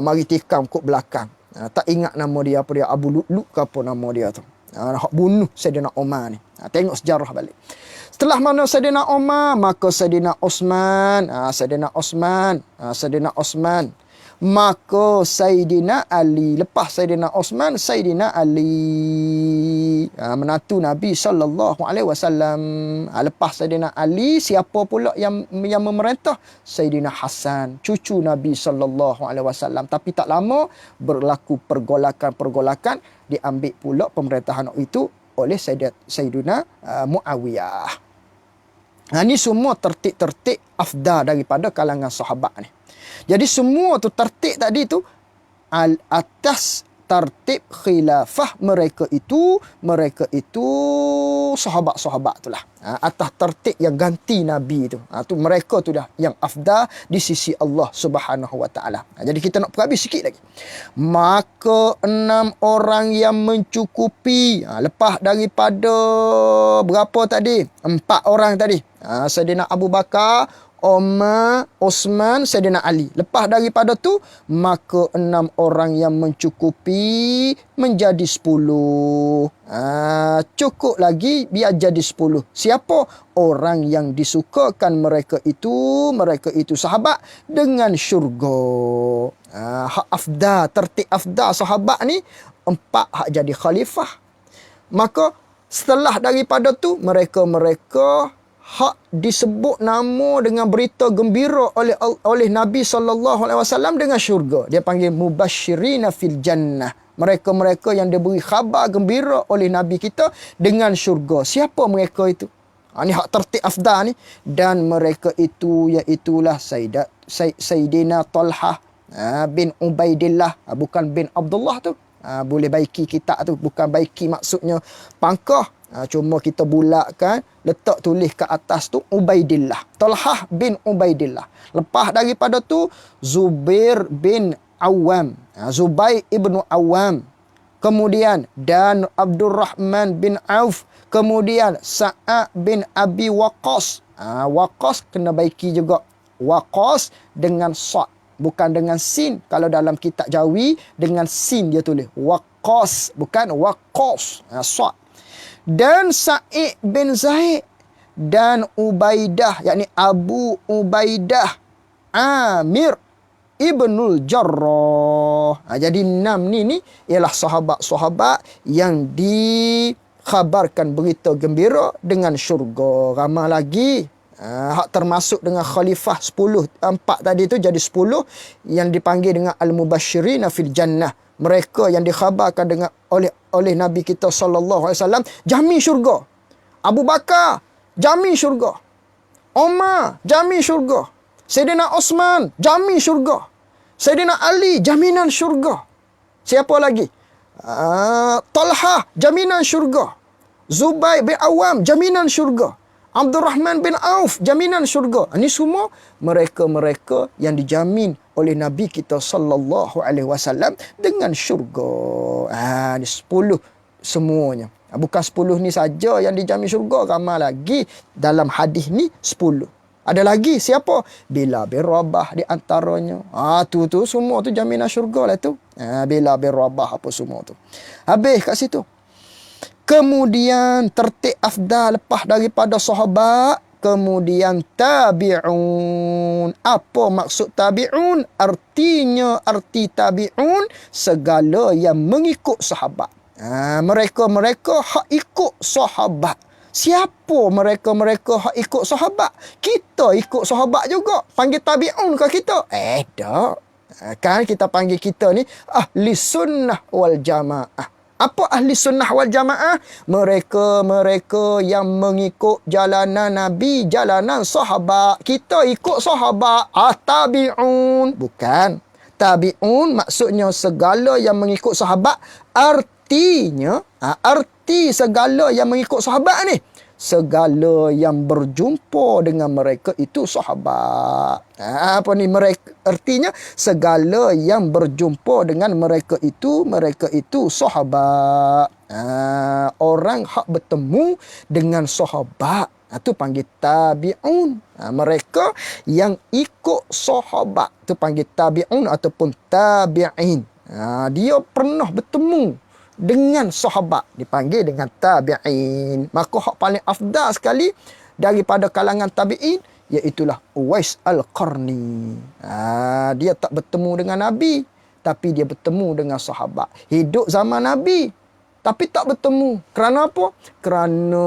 Mari tikam kok belakang. Tak ingat nama dia apa dia. Abu Lu'lu' ke apa nama dia tu. Hak bunuh Saidina Umar ni. Tengok sejarah balik. Setelah mana Saidina Umar, maka Saidina Osman. Saidina Osman. Maka Saidina Ali. Lepas Saidina Osman, Saidina Ali. Menantu Nabi sallallahu alaihi wasallam. Lepas Saidina Ali, siapa pula yang memerintah? Saidina Hasan, cucu Nabi sallallahu alaihi wasallam. Tapi tak lama berlaku pergolakan, diambil pula pemerintahan itu oleh Saidina Muawiyah. Ini semua tertib afdal daripada kalangan sahabat ni. Jadi semua tu tertib tadi tu atas tertib khilafah mereka itu sahabat-sahabat tu lah. Atas tertib yang ganti Nabi tu. Tu mereka tu dah yang afdal di sisi Allah Subhanahu wa taala. Jadi kita nak perhabis sikit lagi. Maka 6 orang yang mencukupi lepas daripada berapa tadi? 4 orang tadi. Saidina Abu Bakar, Umar, Osman, Saidina Ali. Lepas daripada tu, maka 6 orang yang mencukupi menjadi 10. Cukup lagi biar jadi 10. Siapa? Orang yang disukakan mereka itu sahabat dengan syurga. Hak afdal, tertib afdal sahabat ni 4 hak jadi khalifah. Maka setelah daripada tu mereka hak disebut nama dengan berita gembira oleh Nabi sallallahu alaihi wasallam dengan syurga. Dia panggil mubasyirina fil jannah. Mereka yang diberi khabar gembira oleh Nabi kita dengan syurga. Siapa mereka itu? Ini hak tertib afdal ni. Dan mereka itu iaitulah Sayyidina Talhah bin Ubaidillah. Bukan bin Abdullah tu. Boleh baiki kitab tu. Bukan baiki maksudnya pangkah. Cuma kita bulakkan, letak tulis ke atas tu Ubaidillah. Talhah bin Ubaidillah. Lepas daripada tu Zubair bin Awam. Zubair ibnu Awam. Kemudian dan Abdurrahman bin Auf. Kemudian Sa'ad bin Abi Waqqas. Waqqas kena baiki juga. Waqqas dengan sa'. Bukan dengan sin. Kalau dalam kitab Jawi, dengan sin dia tulis. Waqqas. Bukan Waqqas. Sa'. Dan Sa'id bin Zaid. Dan Ubaidah. Yakni Abu Ubaidah Amir Ibnul Jarrah. Jadi 6 ni ialah sahabat-sahabat yang dikhabarkan berita gembira dengan syurga. Ramai lagi. Hak termasuk dengan khalifah 10. 4 tadi tu jadi 10 yang dipanggil dengan al-mubashirina fil jannah. Mereka yang dikhabarkan dengan oleh Nabi kita sallallahu alaihi wasallam jamin syurga. Abu Bakar jamin syurga. Umar jamin syurga. Saidina Osman jamin syurga. Saidina Ali jaminan syurga. Siapa lagi? Talhah jaminan syurga. Zubair bin Awam jaminan syurga. Abdurrahman bin Auf jaminan syurga. Ini semua mereka-mereka yang dijamin oleh Nabi kita sallallahu alaihi wasallam dengan syurga. Ini 10 semuanya. Bukan 10 ni saja yang dijamin syurga, ramai lagi dalam hadis ni 10. Ada lagi siapa? Bilal bin Rabah di antaranya. Tu semua tu jaminan syurga lah tu. Bilal bin Rabah apa semua tu. Habis kat situ. Kemudian tertib afdal lepas daripada sahabat. Kemudian tabi'un. Apa maksud tabi'un? Arti tabi'un segala yang mengikut sahabat. Mereka hak ikut sahabat. Siapa mereka hak ikut sahabat? Kita ikut sahabat juga. Panggil tabi'un ke kita? Tak. Kan kita panggil kita ni ahli sunnah wal jamaah. Apa ahli sunnah wal jamaah? Mereka yang mengikut jalanan Nabi, jalanan sahabat. Kita ikut sahabat. Tabi'un. Bukan. Tabi'un maksudnya segala yang mengikut sahabat. Artinya, arti segala yang mengikut sahabat ni, segala yang berjumpa dengan mereka itu sahabat. Apa ni mereka? Artinya segala yang berjumpa dengan mereka itu sahabat. Orang hak bertemu dengan sahabat, itu panggil tabi'un. Mereka yang ikut sahabat, itu panggil tabi'un ataupun tabi'in. Dia pernah bertemu dengan sahabat, dipanggil dengan tabi'in. Maka hak paling afdal sekali daripada kalangan tabi'in, iaitulah Uwais Al-Qarni. Dia tak bertemu dengan Nabi, tapi dia bertemu dengan sahabat. Hidup zaman Nabi, tapi tak bertemu. Kerana apa? Kerana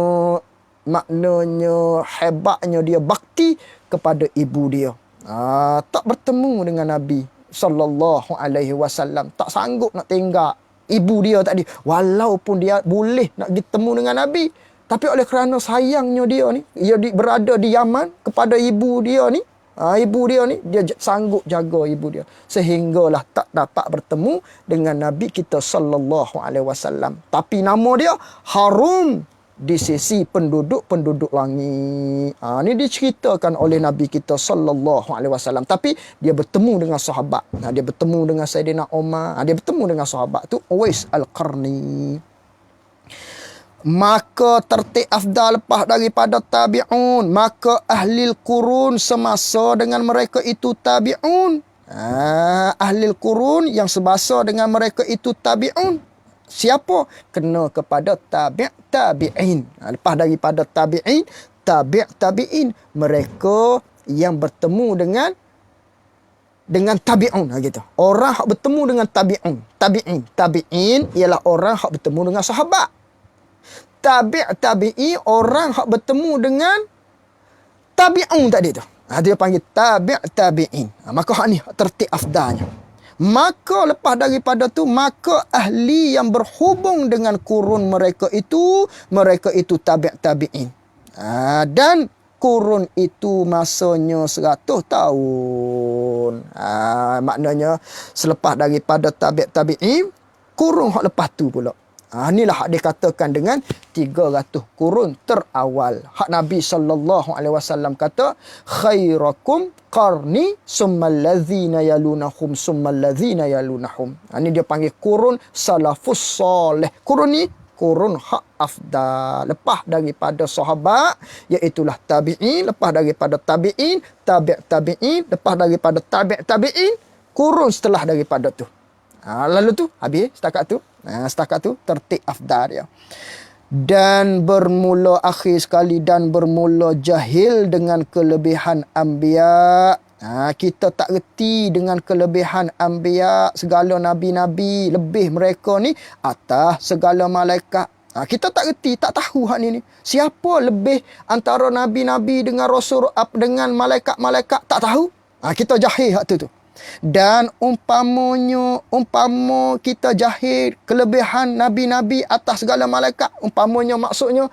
maknanya hebatnya dia bakti kepada ibu dia. Tak bertemu dengan Nabi sallallahu alaihi wasallam, tak sanggup nak tinggal ibu dia tadi, walaupun dia boleh nak bertemu dengan Nabi, tapi oleh kerana sayangnya dia ni, berada di Yaman kepada ibu dia ni, dia sanggup jaga ibu dia, sehinggalah tak dapat bertemu dengan Nabi kita sallallahu alaihi wasallam. Tapi nama dia harum di sisi penduduk langit. Ni diceritakan oleh Nabi kita sallallahu alaihi wasallam. Tapi dia bertemu dengan sahabat. Dia bertemu dengan Saidina Umar. Dia bertemu dengan sahabat tu Uwais Al-Qarni. Maka tertib afdal lepas daripada tabi'un, maka ahli qurun semasa dengan mereka itu tabi'un. Ahli qurun yang semasa dengan mereka itu tabi'un. Siapa? Kena kepada tabi'in. Lepas daripada tabi'in, tabi'in. Mereka yang bertemu dengan tabi'un. Gitu. Orang yang bertemu dengan tabi'in. Tabi'in ialah orang yang bertemu dengan sahabat. Tabi'in orang yang bertemu dengan tabi'un tadi tu. Dia panggil tabi'in. Maka hak ni tertib afdalnya. Maka lepas daripada tu, maka ahli yang berhubung dengan kurun mereka itu tabi'in. Dan kurun itu masanya 100 tahun. Maknanya selepas daripada tabi'in, kurun hak lepas tu pula. Inilah hak dikatakan dengan 300 kurun terawal. Hak Nabi sallallahu alaihi wasallam kata, khairakum qarni summal ladzina yalunahum summal ladzina yalunahum. Ini dia panggil kurun salafus soleh. Kurun ni kurun hak afdal. Lepas daripada sahabat, iaitulah tabi'in. Lepas daripada tabi'in, tabi'in. Lepas daripada tabi'in, kurun setelah daripada tu. Lalu tu habis setakat tu. Setakat tu tertib afdal dia. Dan bermula akhir sekali, dan bermula jahil dengan kelebihan anbiya. Kita tak reti dengan kelebihan anbiya. Segala nabi-nabi lebih mereka ni atas segala malaikat. Kita tak reti, tak tahu hak ni. Siapa lebih antara nabi-nabi dengan rasul, dengan malaikat-malaikat, tak tahu. Kita jahil hak tu. Dan umpama kita jahil kelebihan nabi-nabi atas segala malaikat, umpamanya maksudnya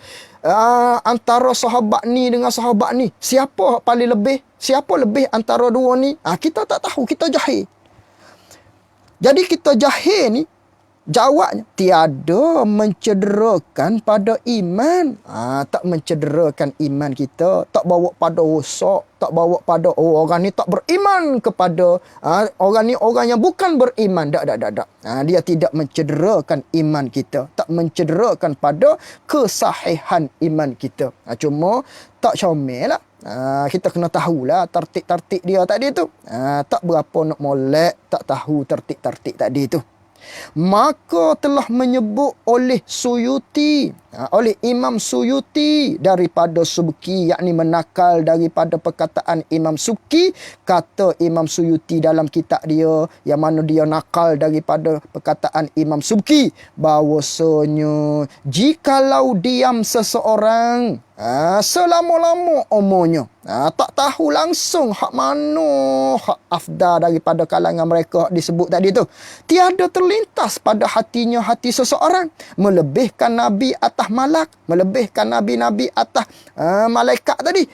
antara sahabat ni dengan sahabat ni, siapa paling lebih, siapa lebih antara dua ni, kita tak tahu, kita jahil. Jadi kita jahil ni, jawabnya tiada mencederakan pada iman. Tak mencederakan iman kita, tak bawa pada rosak, tak bawa pada orang ni tak beriman kepada orang ni, orang yang bukan beriman. Tak. Dia tidak mencederakan iman kita, tak mencederakan pada kesahihan iman kita. Cuma tak comel lah. Kita kena tahulah tertib-tertib dia tadi tu. Tak berapa nak molek, tak tahu tertib-tertib tadi tu. Maka telah menyebut oleh Suyuti, oleh Imam Suyuti daripada Subki, yakni menakal daripada perkataan Imam Subki. Kata Imam Suyuti dalam kitab dia, yang mana dia nakal daripada perkataan Imam Subki, bahawasanya jikalau diam seseorang, Selama-lama umurnya. Tak tahu langsung hak mana hak afdal daripada kalangan mereka disebut tadi tu. Tiada terlintas pada hatinya hati seseorang melebihkan Nabi atas malak, melebihkan Nabi-Nabi atas malaikat tadi.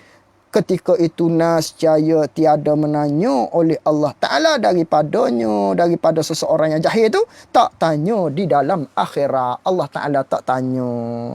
Ketika itu nascaya tiada menanya oleh Allah Ta'ala daripada seseorang yang jahil itu. Tak tanya di dalam akhirat. Allah Ta'ala tak tanya.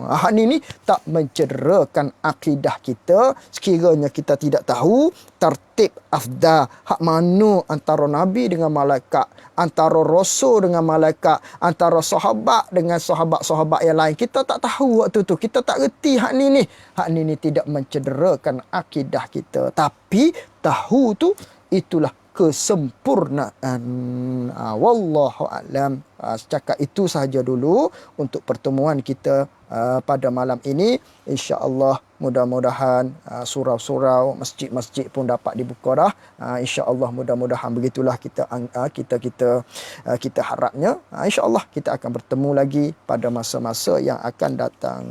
Hak ni tak mencederakan akidah kita. Sekiranya kita tidak tahu tertib afdal. Hak mana antara Nabi dengan malaikat. Antara Rasul dengan malaikat. Antara sahabat dengan sahabat-sahabat yang lain. Kita tak tahu waktu tu. Kita tak reti hak ni. Hak ni tidak mencederakan akidah kita. Tapi tahu tu itulah kesempurnaan. Wallahu a'lam. Setakat itu sahaja dulu untuk pertemuan kita pada malam ini. InsyaAllah mudah-mudahan surau-surau, masjid-masjid pun dapat dibuka dah. InsyaAllah mudah-mudahan begitulah kita harapnya. InsyaAllah kita akan bertemu lagi pada masa-masa yang akan datang.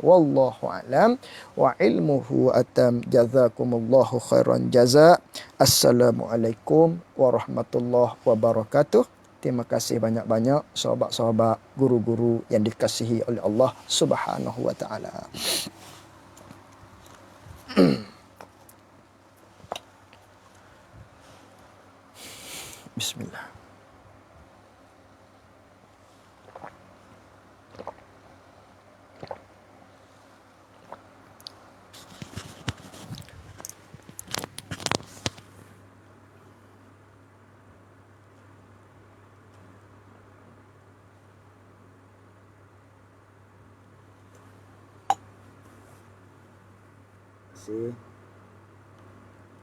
Wallahu a'lam wa ilmuhu atam. Jazakumullahu khairan jaza. Assalamualaikum warahmatullahi wabarakatuh. Terima kasih banyak-banyak sahabat-sahabat, guru-guru yang dikasihi oleh Allah Subhanahu wa taala. Bismillah. Terima kasih.